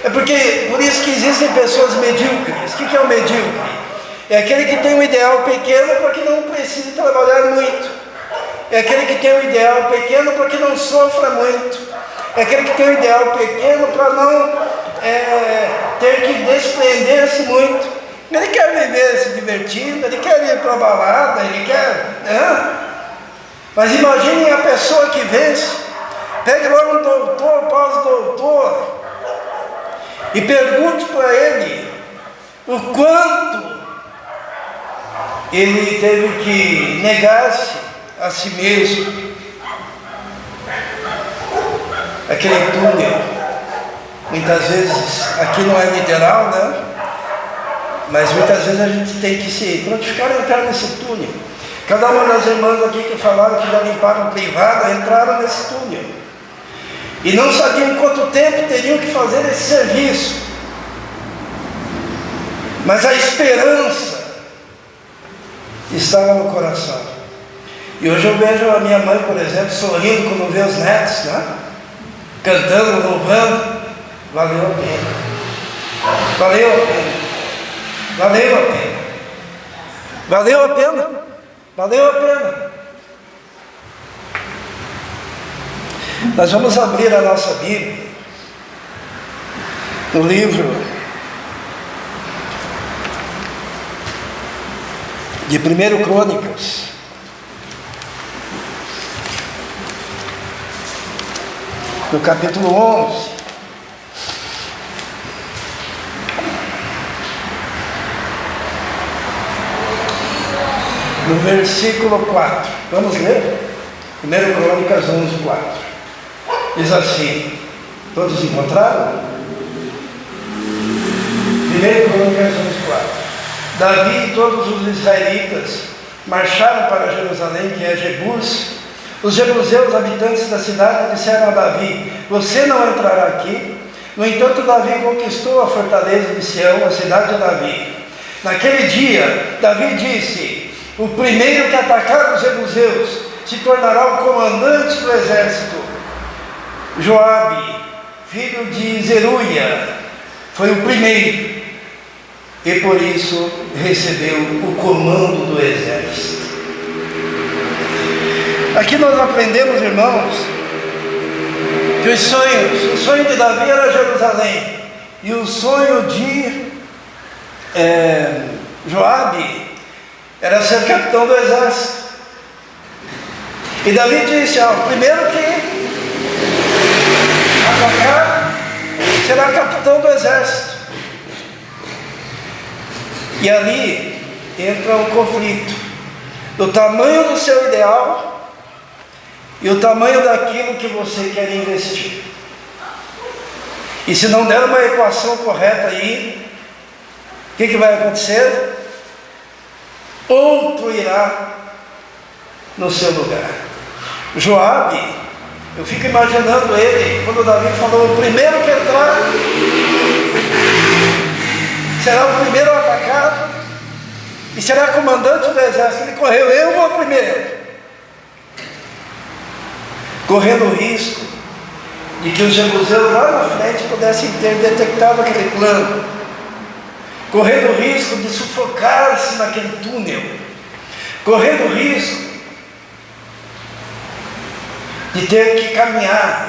É porque, por isso que existem pessoas medíocres. O que é o medíocre? É aquele que tem um ideal pequeno para que não precise trabalhar muito. É aquele que tem um ideal pequeno para que não sofra muito. É aquele que tem um ideal pequeno para não ter que desprender-se muito. Ele quer viver se divertindo, ele quer ir para a balada, ele quer... Mas imaginem a pessoa que vence. Pegue lá um doutor, pós-doutor, e pergunte para ele o quanto ele teve que negar-se a si mesmo. Aquele túnel, muitas vezes, aqui não é literal, né? Mas muitas vezes a gente tem que se prontificar a entrar nesse túnel. Cada uma das irmãs aqui que falaram que já limparam privada, entraram nesse túnel. E não sabiam quanto tempo teriam que fazer esse serviço. Mas a esperança estava no coração. E hoje eu vejo a minha mãe, por exemplo, sorrindo quando vê os netos, né? Cantando, louvando. Valeu a pena. Valeu a pena. Valeu a pena. Valeu a pena. Valeu a pena. Nós vamos abrir a nossa Bíblia no livro de 1 Crônicas, no capítulo 11, no versículo 4. Vamos ler? 1 Crônicas 11, 4. Diz assim, todos encontraram? 1 Crônicas 11, 4. Davi e todos os israelitas marcharam para Jerusalém, que é Jebus. Os jebuseus, habitantes da cidade, disseram a Davi: você não entrará aqui. No entanto, Davi conquistou a fortaleza de Sião, a cidade de Davi. Naquele dia, Davi disse: o primeiro que atacar os jebuseus se tornará o comandante do exército. Joabe, filho de Zeruia, foi o primeiro, e por isso recebeu o comando do exército. Aqui nós aprendemos, irmãos, que o sonho de Davi era Jerusalém, e o sonho de Joabe era ser capitão do exército. E Davi disse: o primeiro que atacar será capitão do exército. E ali entra um conflito do tamanho do seu ideal e o tamanho daquilo que você quer investir. E se não der uma equação correta aí, o que vai acontecer? Outro irá no seu lugar. Joabe, eu fico imaginando ele, quando Davi falou: o primeiro que entrar será o primeiro a atacar e será comandante do exército. Ele correu: eu vou primeiro, correndo o risco de que os jebuseus lá na frente pudessem ter detectado aquele plano, correndo o risco de sufocar-se naquele túnel, correndo o risco de ter que caminhar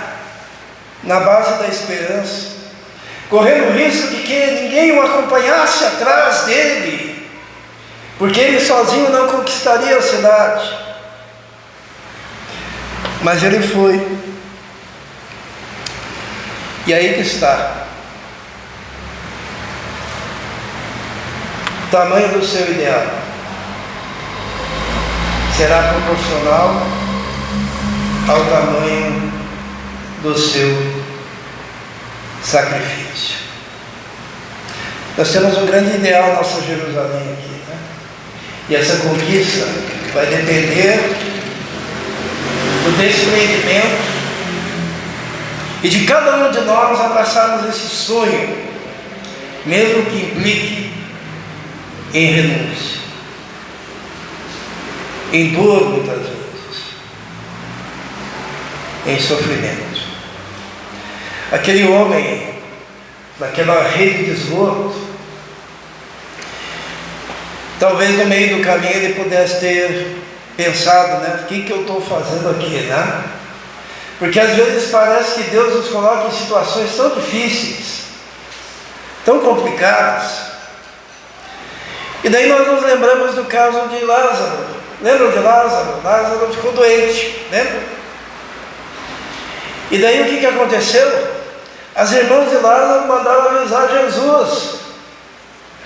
na base da esperança, correndo o risco de que ninguém o acompanhasse atrás dele, porque ele sozinho não conquistaria a cidade. Mas ele foi. E aí que está o tamanho do seu ideal. Será proporcional ao tamanho do seu sacrifício. Nós temos um grande ideal, nossa Jerusalém aqui, né? E essa conquista vai depender do desprendimento e de cada um de nós abraçarmos esse sonho, mesmo que implique em renúncia, em dor muitas vezes, em sofrimento. Aquele homem, naquela rede de esgoto, talvez no meio do caminho ele pudesse ter pensado, né? O que eu estou fazendo aqui, né? Porque às vezes parece que Deus nos coloca em situações tão difíceis, tão complicadas. E daí nós nos lembramos do caso de Lázaro. Lembram de Lázaro? Lázaro ficou doente, lembra? E daí o que aconteceu? As irmãs de Lázaro mandaram avisar Jesus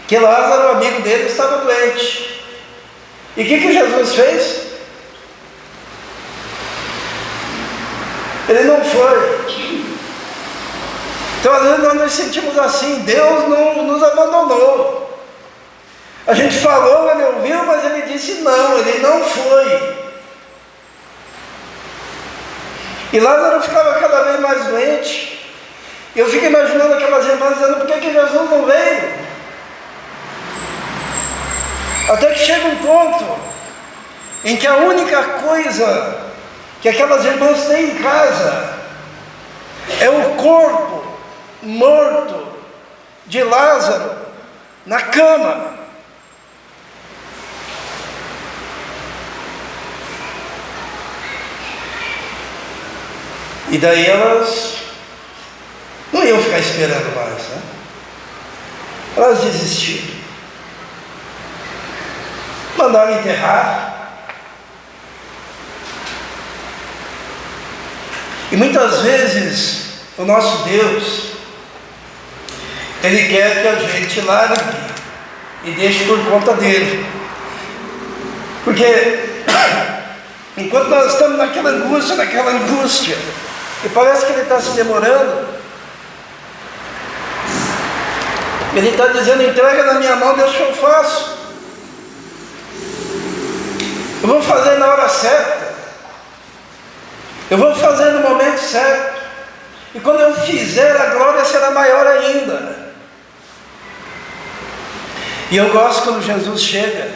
que Lázaro, o amigo dele, estava doente. E o que Jesus fez? Ele não foi. Então às vezes nós nos sentimos assim: Deus não nos abandonou. A gente falou, ele ouviu, mas ele disse não, ele não foi. E Lázaro ficava cada vez mais doente. Eu fico imaginando aquelas irmãs dizendo: por que Jesus não veio? Até que chega um ponto em que a única coisa que aquelas irmãs têm em casa é o corpo morto de Lázaro na cama. E daí elas não iam ficar esperando mais, né? Elas desistiram. Mandaram enterrar. E muitas vezes o nosso Deus, Ele quer que a gente largue e deixe por conta dele. Porque enquanto nós estamos naquela angústia, e parece que ele está se demorando, Ele está dizendo: entrega na minha mão, deixa que eu faço. Eu vou fazer na hora certa. Eu vou fazer no momento certo. E quando eu fizer, a glória será maior ainda. E eu gosto quando Jesus chega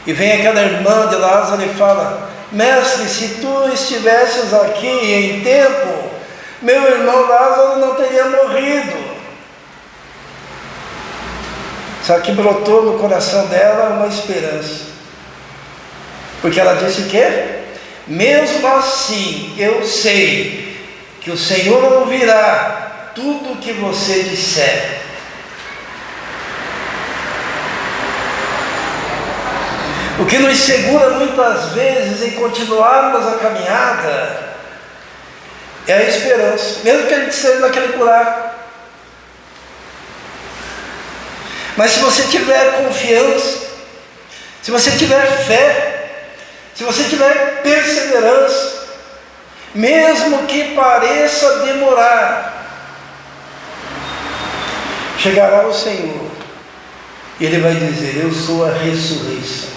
e vem aquela irmã de Lázaro e fala: mestre, se tu estivesses aqui em tempo, meu irmão Lázaro não teria morrido. Só que brotou no coração dela uma esperança. Porque ela disse o quê? Mesmo assim, eu sei que o Senhor ouvirá tudo o que você disser. O que nos segura muitas vezes em continuarmos a caminhada é a esperança, mesmo que a gente esteja naquele buraco. Mas se você tiver confiança, se você tiver fé, se você tiver perseverança, mesmo que pareça demorar, chegará o Senhor e Ele vai dizer: eu sou a ressurreição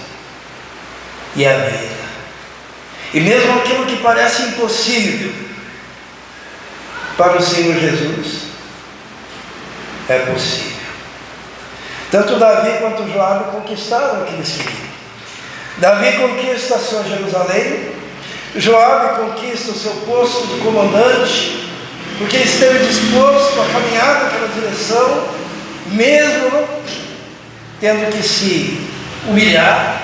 e a vida. E mesmo aquilo que parece impossível, para o Senhor Jesus é possível. Tanto Davi quanto Joabe conquistaram o que eles queriam. Davi conquista a sua Jerusalém, Joabe conquista o seu posto de comandante, porque esteve disposto a caminhar naquela direção, mesmo tendo que se humilhar.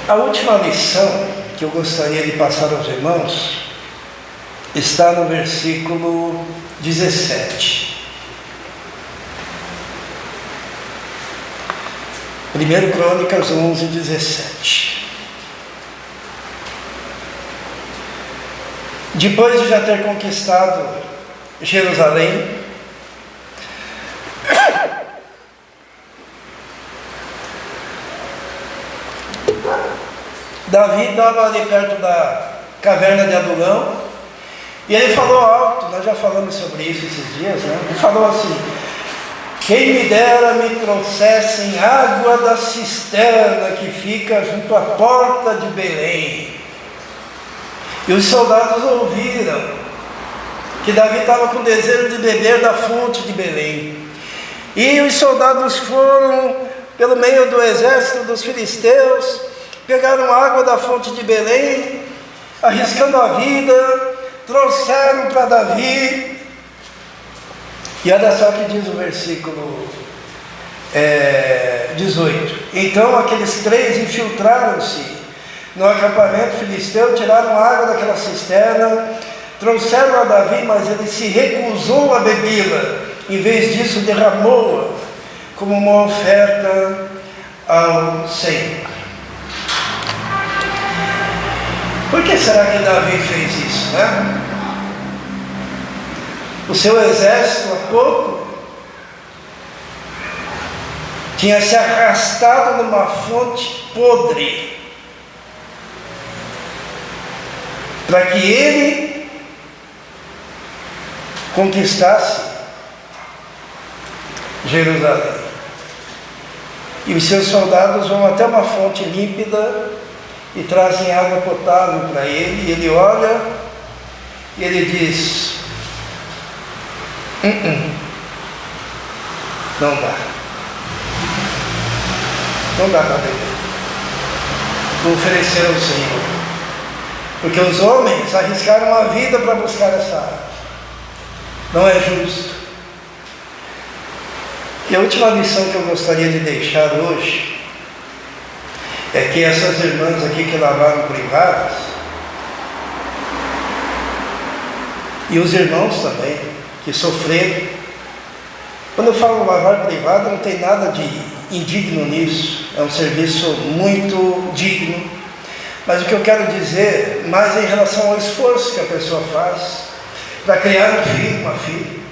A última lição que eu gostaria de passar aos irmãos está no versículo 17. 1 Crônicas 11, 17. Depois de já ter conquistado Jerusalém, Davi estava ali perto da caverna de Adulão, e ele falou alto, nós já falamos sobre isso esses dias, né? Ele falou assim: quem me dera me trouxessem água da cisterna que fica junto à porta de Belém. E os soldados ouviram que Davi estava com desejo de beber da fonte de Belém. E os soldados foram pelo meio do exército dos filisteus, pegaram água da fonte de Belém, arriscando a vida, trouxeram para Davi. E olha só o que diz o versículo 18. Então aqueles 3 infiltraram-se no acampamento filisteu, tiraram água daquela cisterna, trouxeram a Davi, mas ele se recusou a bebê-la. Em vez disso, derramou-a como uma oferta ao Senhor. Por que será que Davi fez isso, né? O seu exército, há pouco, tinha se arrastado numa fonte podre, para que ele conquistasse Jerusalém. E os seus soldados vão até uma fonte límpida e trazem água potável para ele, e ele olha e ele diz: não dá. Não dá para beber. Vou oferecer ao Senhor. Porque os homens arriscaram a vida para buscar essa água. Não é justo. E a última lição que eu gostaria de deixar hoje é que essas irmãs aqui que lavaram privadas, e os irmãos também, que sofreram. Quando eu falo lavar privado, não tem nada de indigno nisso, é um serviço muito digno. Mas o que eu quero dizer, mais em relação ao esforço que a pessoa faz para criar um filho, uma filha.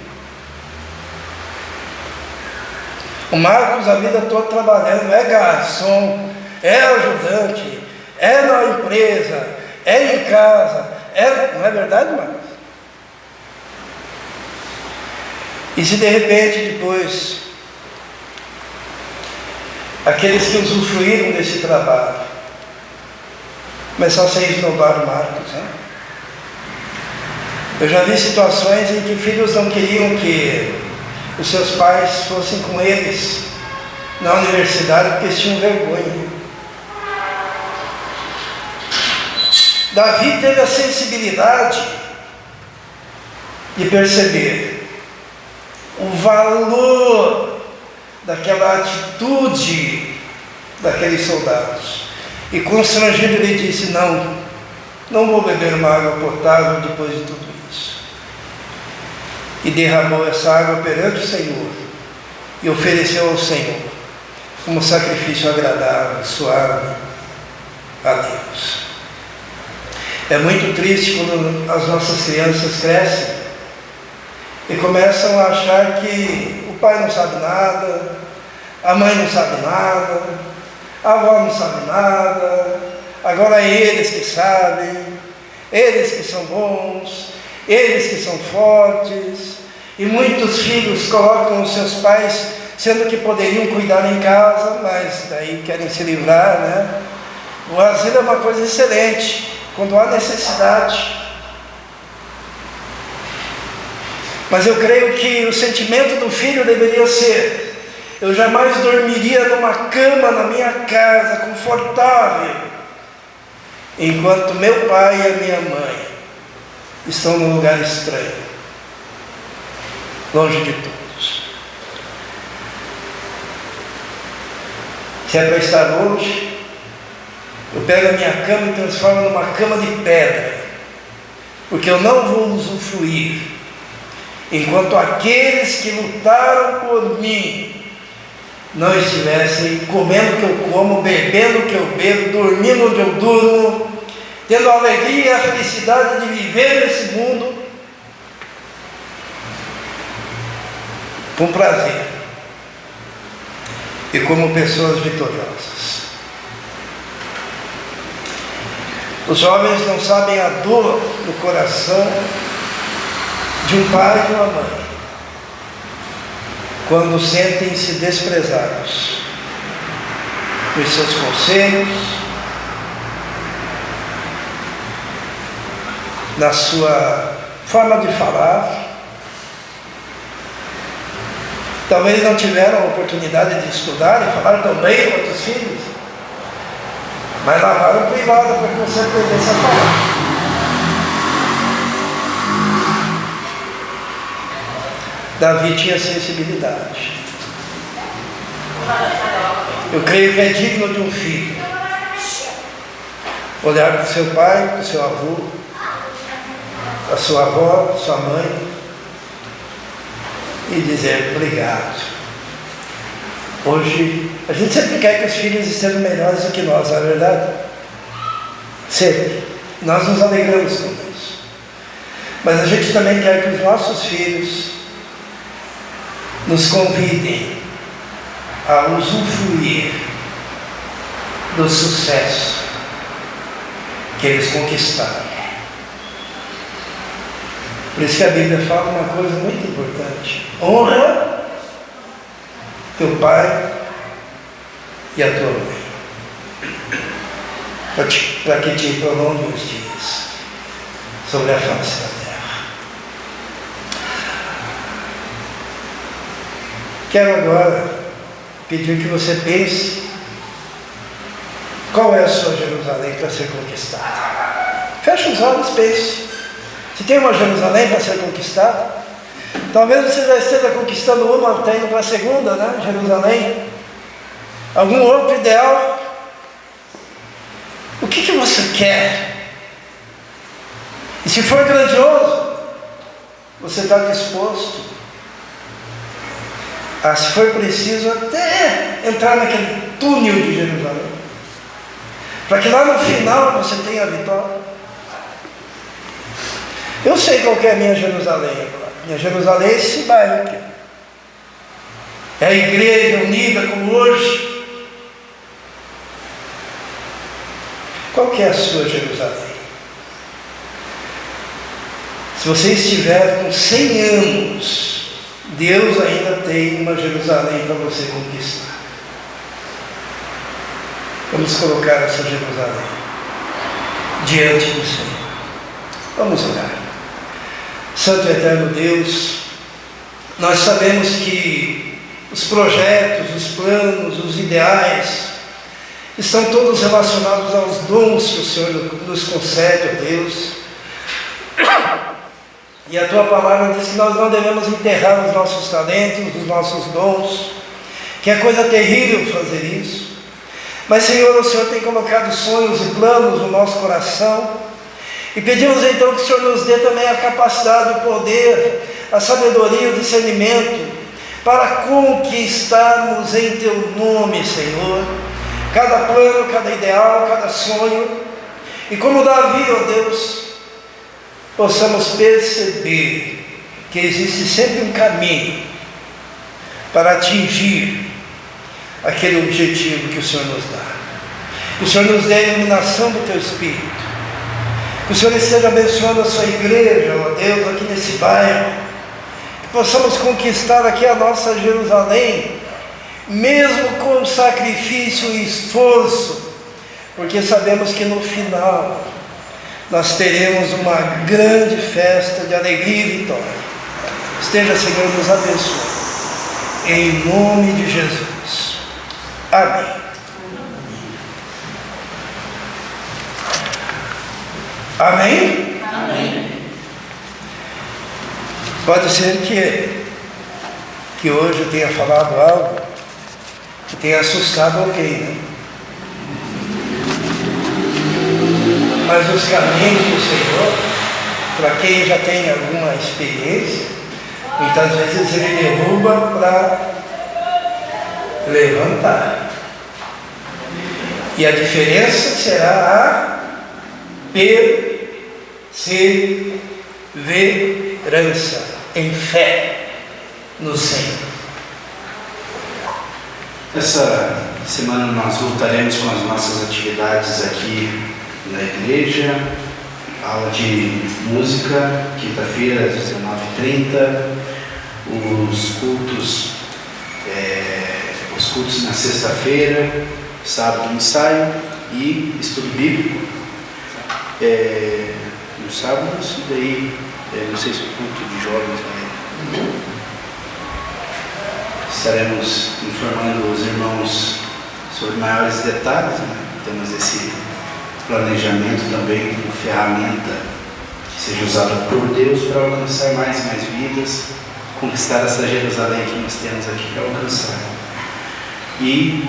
O Marcos a vida toda trabalhando, é garçom, é ajudante, é na empresa, é em casa, Não é verdade, irmãos? E se de repente depois aqueles que usufruíram desse trabalho começassem a esnobar Marcos, né? Eu já vi situações em que filhos não queriam que os seus pais fossem com eles na universidade porque eles tinham vergonha. Davi teve a sensibilidade de perceber o valor daquela atitude daqueles soldados. E constrangido ele disse: não vou beber uma água potável depois de tudo isso. E derramou essa água perante o Senhor e ofereceu ao Senhor como sacrifício agradável, suave a Deus. É muito triste quando as nossas crianças crescem e começam a achar que o pai não sabe nada, a mãe não sabe nada, a avó não sabe nada, agora é eles que sabem, eles que são bons, eles que são fortes. E muitos filhos colocam os seus pais, sendo que poderiam cuidar em casa, mas daí querem se livrar, né? O asilo é uma coisa excelente quando há necessidade. Mas eu creio que o sentimento do filho deveria ser: eu jamais dormiria numa cama na minha casa, confortável, enquanto meu pai e a minha mãe estão num lugar estranho, longe de todos. Se é para estar longe, eu pego a minha cama e transformo numa cama de pedra, porque eu não vou usufruir enquanto aqueles que lutaram por mim não estivessem comendo o que eu como, bebendo o que eu bebo, dormindo onde eu durmo, tendo a alegria e a felicidade de viver nesse mundo com prazer e como pessoas vitoriosas. Os jovens não sabem a dor do coração de um pai e de uma mãe quando sentem-se desprezados por seus conselhos, na sua forma de falar. Talvez não tiveram a oportunidade de estudar e falar tão bem quanto os filhos, mas lavaram privada para que você aprendesse a falar. Davi tinha sensibilidade. Eu creio que é digno de um filho olhar para o seu pai, para o seu avô, para a sua avó, sua mãe, e dizer: obrigado. Hoje, a gente sempre quer que os filhos estejam melhores do que nós, não é verdade? Sempre. Nós nos alegramos com isso. Mas a gente também quer que os nossos filhos nos convidem a usufruir do sucesso que eles conquistaram. Por isso que a Bíblia fala uma coisa muito importante: honra teu pai e a tua mãe, para que te prolongue os dias sobre a face da terra. Quero agora pedir que você pense: qual é a sua Jerusalém para ser conquistada? Feche os olhos, pense. Se tem uma Jerusalém para ser conquistada, talvez você já esteja conquistando uma, está indo para a segunda, né? Jerusalém. Algum outro ideal. O que você quer? E se for grandioso, você está disposto a, se for preciso, até entrar naquele túnel de Jerusalém, para que lá no final você tenha a vitória. Eu sei qual que é a minha Jerusalém agora. Minha Jerusalém é esse bairro aqui. É a igreja unida como hoje. Qual que é a sua Jerusalém? Se você estiver com 100 anos, Deus ainda tem uma Jerusalém para você conquistar. Vamos colocar essa Jerusalém diante do Senhor. Vamos orar. Santo e eterno Deus, nós sabemos que os projetos, os planos, os ideais estão todos relacionados aos dons que o Senhor nos concede, ó Deus. E a Tua palavra diz que nós não devemos enterrar os nossos talentos, os nossos dons, que é coisa terrível fazer isso. Mas, Senhor, o Senhor tem colocado sonhos e planos no nosso coração, e pedimos então que o Senhor nos dê também a capacidade, o poder, a sabedoria, o discernimento, para conquistarmos em Teu nome, Senhor, cada plano, cada ideal, cada sonho, e como Davi, ó Deus, possamos perceber que existe sempre um caminho para atingir aquele objetivo que o Senhor nos dá. Que o Senhor nos dê a iluminação do Teu Espírito, que o Senhor esteja abençoando a Sua igreja, ó Deus, aqui nesse bairro, que possamos conquistar aqui a nossa Jerusalém, mesmo com sacrifício e esforço, porque sabemos que no final nós teremos uma grande festa de alegria e vitória. Esteja, Senhor, nos abençoando, em nome de Jesus. Amém. Amém? Amém. Pode ser que hoje eu tenha falado algo que tenha assustado alguém, né? Mas os caminhos do Senhor, para quem já tem alguma experiência, muitas vezes Ele derruba para levantar. E a diferença será a perseverança em fé no Senhor. Essa semana nós voltaremos com as nossas atividades aqui na igreja, aula de música, quinta-feira às 19h30, os cultos na sexta-feira, sábado ensaio e estudo bíblico nos sábados, e daí não sei se o culto de jovens estaremos informando os irmãos sobre maiores detalhes, né? Temos esse planejamento também, uma ferramenta que seja usada por Deus para alcançar mais e mais vidas, conquistar essa Jerusalém que nós temos aqui para alcançar. E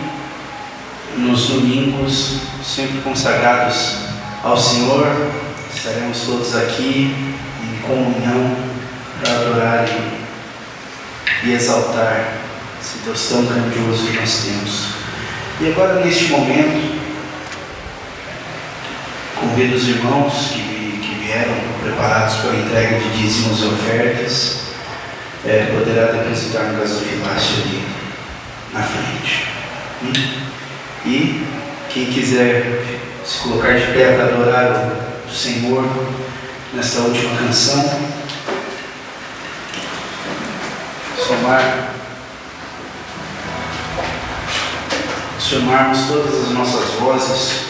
nos domingos, sempre consagrados ao Senhor, estaremos todos aqui em comunhão para adorar e exaltar esse Deus tão grandioso que nós temos. E agora, neste momento, convido os irmãos que vieram preparados para a entrega de dízimos e ofertas, poderá depositar no gasofilácio ali na frente. E quem quiser se colocar de pé para adorar o Senhor nessa última canção, somarmos todas as nossas vozes,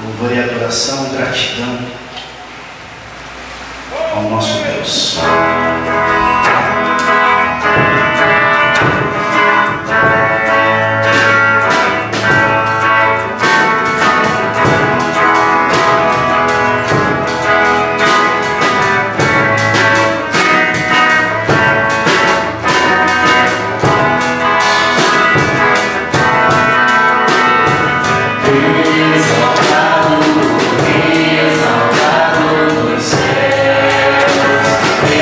louvor e adoração, gratidão ao nosso Deus. Exaltado nos céus, eu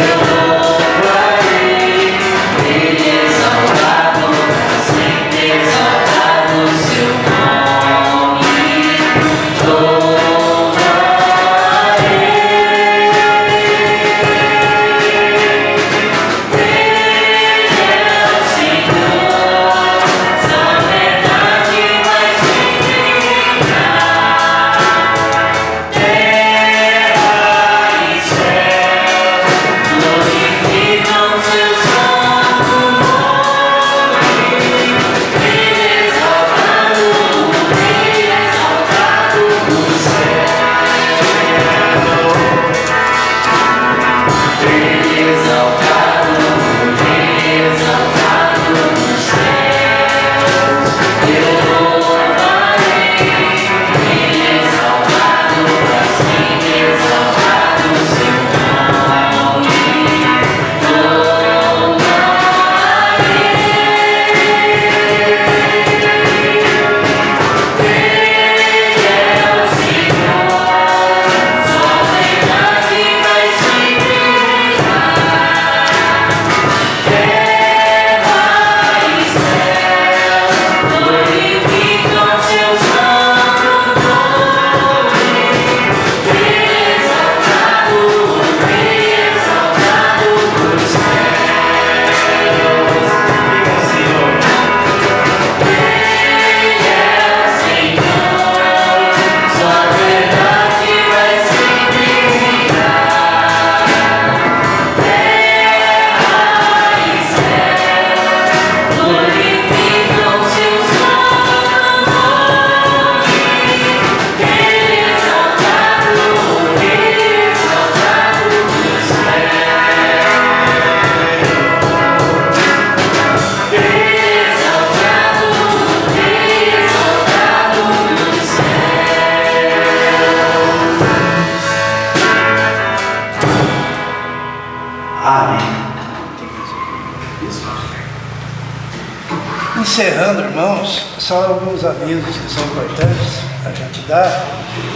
encerrando, irmãos, só alguns avisos que são importantes a gente dar.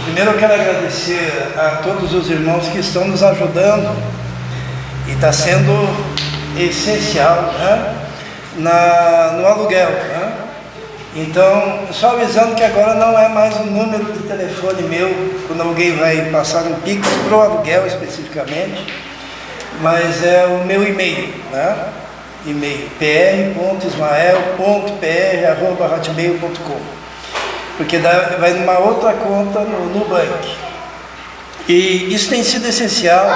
Primeiro eu quero agradecer a todos os irmãos que estão nos ajudando e está sendo essencial, né? No aluguel, né? Então, só avisando que agora não é mais um número de telefone meu, quando alguém vai passar um Pix para o aluguel especificamente, mas é o meu e-mail, né? E-mail pr.ismael.pr@hotmail.com, porque vai numa outra conta no Nubank. E isso tem sido essencial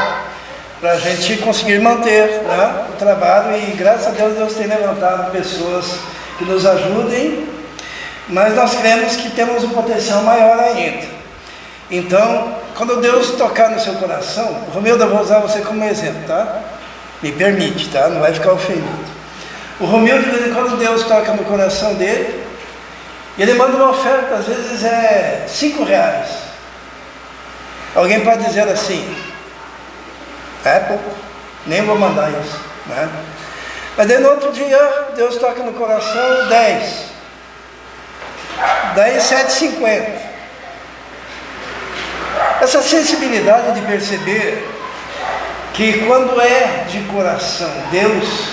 para a gente conseguir manter, né, o trabalho, e graças a Deus, Deus tem levantado pessoas que nos ajudem, mas nós cremos que temos um potencial maior ainda. Então, quando Deus tocar no seu coração, Romildo, eu vou usar você como exemplo, tá? Me permite, tá? Não vai ficar ofendido. O Romildo, de vez em quando, Deus toca no coração dele, e ele manda uma oferta, às vezes é R$5. Alguém pode dizer assim, é pouco, nem vou mandar isso, né? Mas daí no outro dia, Deus toca no coração 10. Daí 7,50. Essa sensibilidade de perceber que quando é de coração, Deus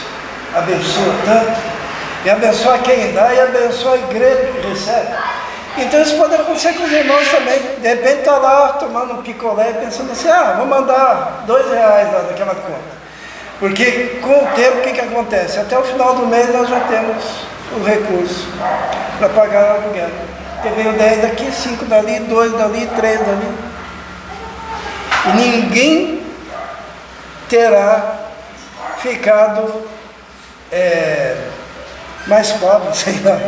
abençoa tanto, e abençoa quem dá, e abençoa a igreja que recebe. Então isso pode acontecer com os irmãos também. De repente está lá tomando um picolé, pensando assim, vou mandar R$2 lá naquela conta. Porque com o tempo o que acontece? Até o final do mês nós já temos o recurso para pagar o aluguel. Porque veio 10 daqui, 5 dali, 2 dali, 3 dali. E ninguém terá ficado mais pobre, sei lá.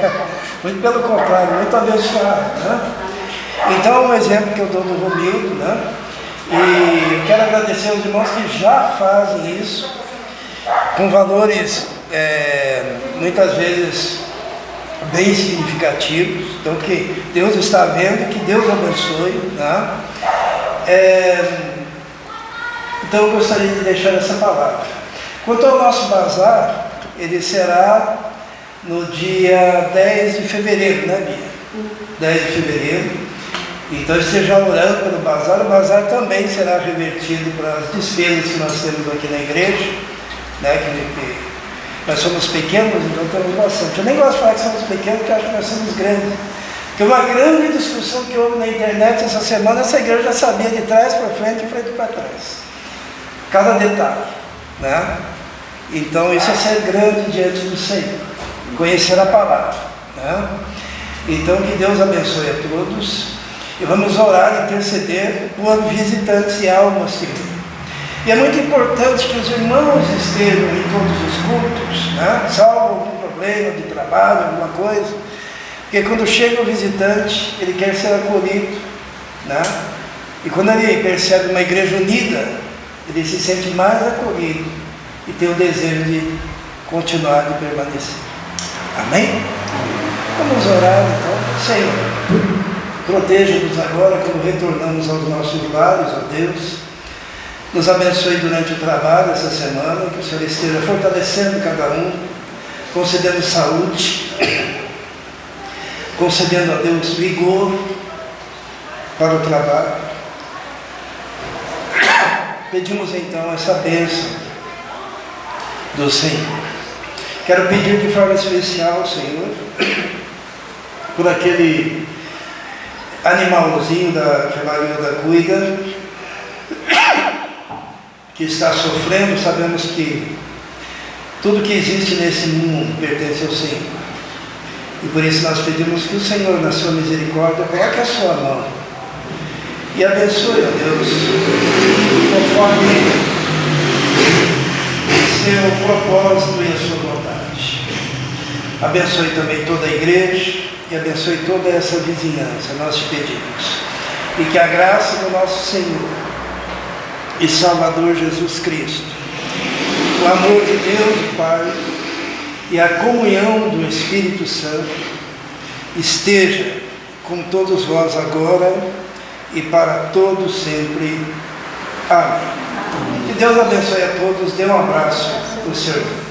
Muito pelo contrário, muito abençoado, né? Então, um exemplo que eu dou do Romildo, né? E eu quero agradecer aos irmãos que já fazem isso, com valores muitas vezes bem significativos. Então, que Deus está vendo, que Deus abençoe, né? Então, eu gostaria de deixar essa palavra. Quanto ao nosso bazar, ele será no dia 10 de fevereiro, né, Bia? 10 de fevereiro. Então esteja orando pelo bazar. O bazar também será revertido para as despesas que nós temos aqui na igreja, né? Que nós somos pequenos, então temos bastante. Eu nem gosto de falar que somos pequenos, porque eu acho que nós somos grandes. Porque uma grande discussão que houve na internet essa semana, essa igreja já sabia de trás para frente e frente para trás. Cada detalhe, né? Então isso é ser grande diante do Senhor, conhecer a palavra, né? Então que Deus abençoe a todos, e vamos orar e interceder por visitantes e almas que vêm. E é muito importante que os irmãos estejam em todos os cultos, né? Salvo algum problema de trabalho, alguma coisa, porque quando chega o visitante, ele quer ser acolhido, né? E quando ele percebe uma igreja unida, ele se sente mais acolhido e tem o desejo de continuar, de permanecer. Amém? Vamos orar então. Senhor, proteja-nos agora quando retornamos aos nossos lares, ó Deus. Nos abençoe durante o trabalho essa semana, que o Senhor esteja fortalecendo cada um, concedendo saúde, concedendo a Deus vigor para o trabalho. Pedimos então essa bênção do Senhor. Quero pedir de forma especial, Senhor, por aquele animalzinho que a Marilda cuida, que está sofrendo. Sabemos que tudo que existe nesse mundo pertence ao Senhor. E por isso nós pedimos que o Senhor, na sua misericórdia, coloque a sua mão e abençoe, ó Deus, conforme seu propósito e a sua vontade. Abençoe também toda a igreja e abençoe toda essa vizinhança, nós te pedimos. E que a graça do nosso Senhor e Salvador Jesus Cristo, o amor de Deus, o Pai, e a comunhão do Espírito Santo esteja com todos vós agora e para todos sempre. Amém. Que Deus abençoe a todos. Dê um abraço do Senhor.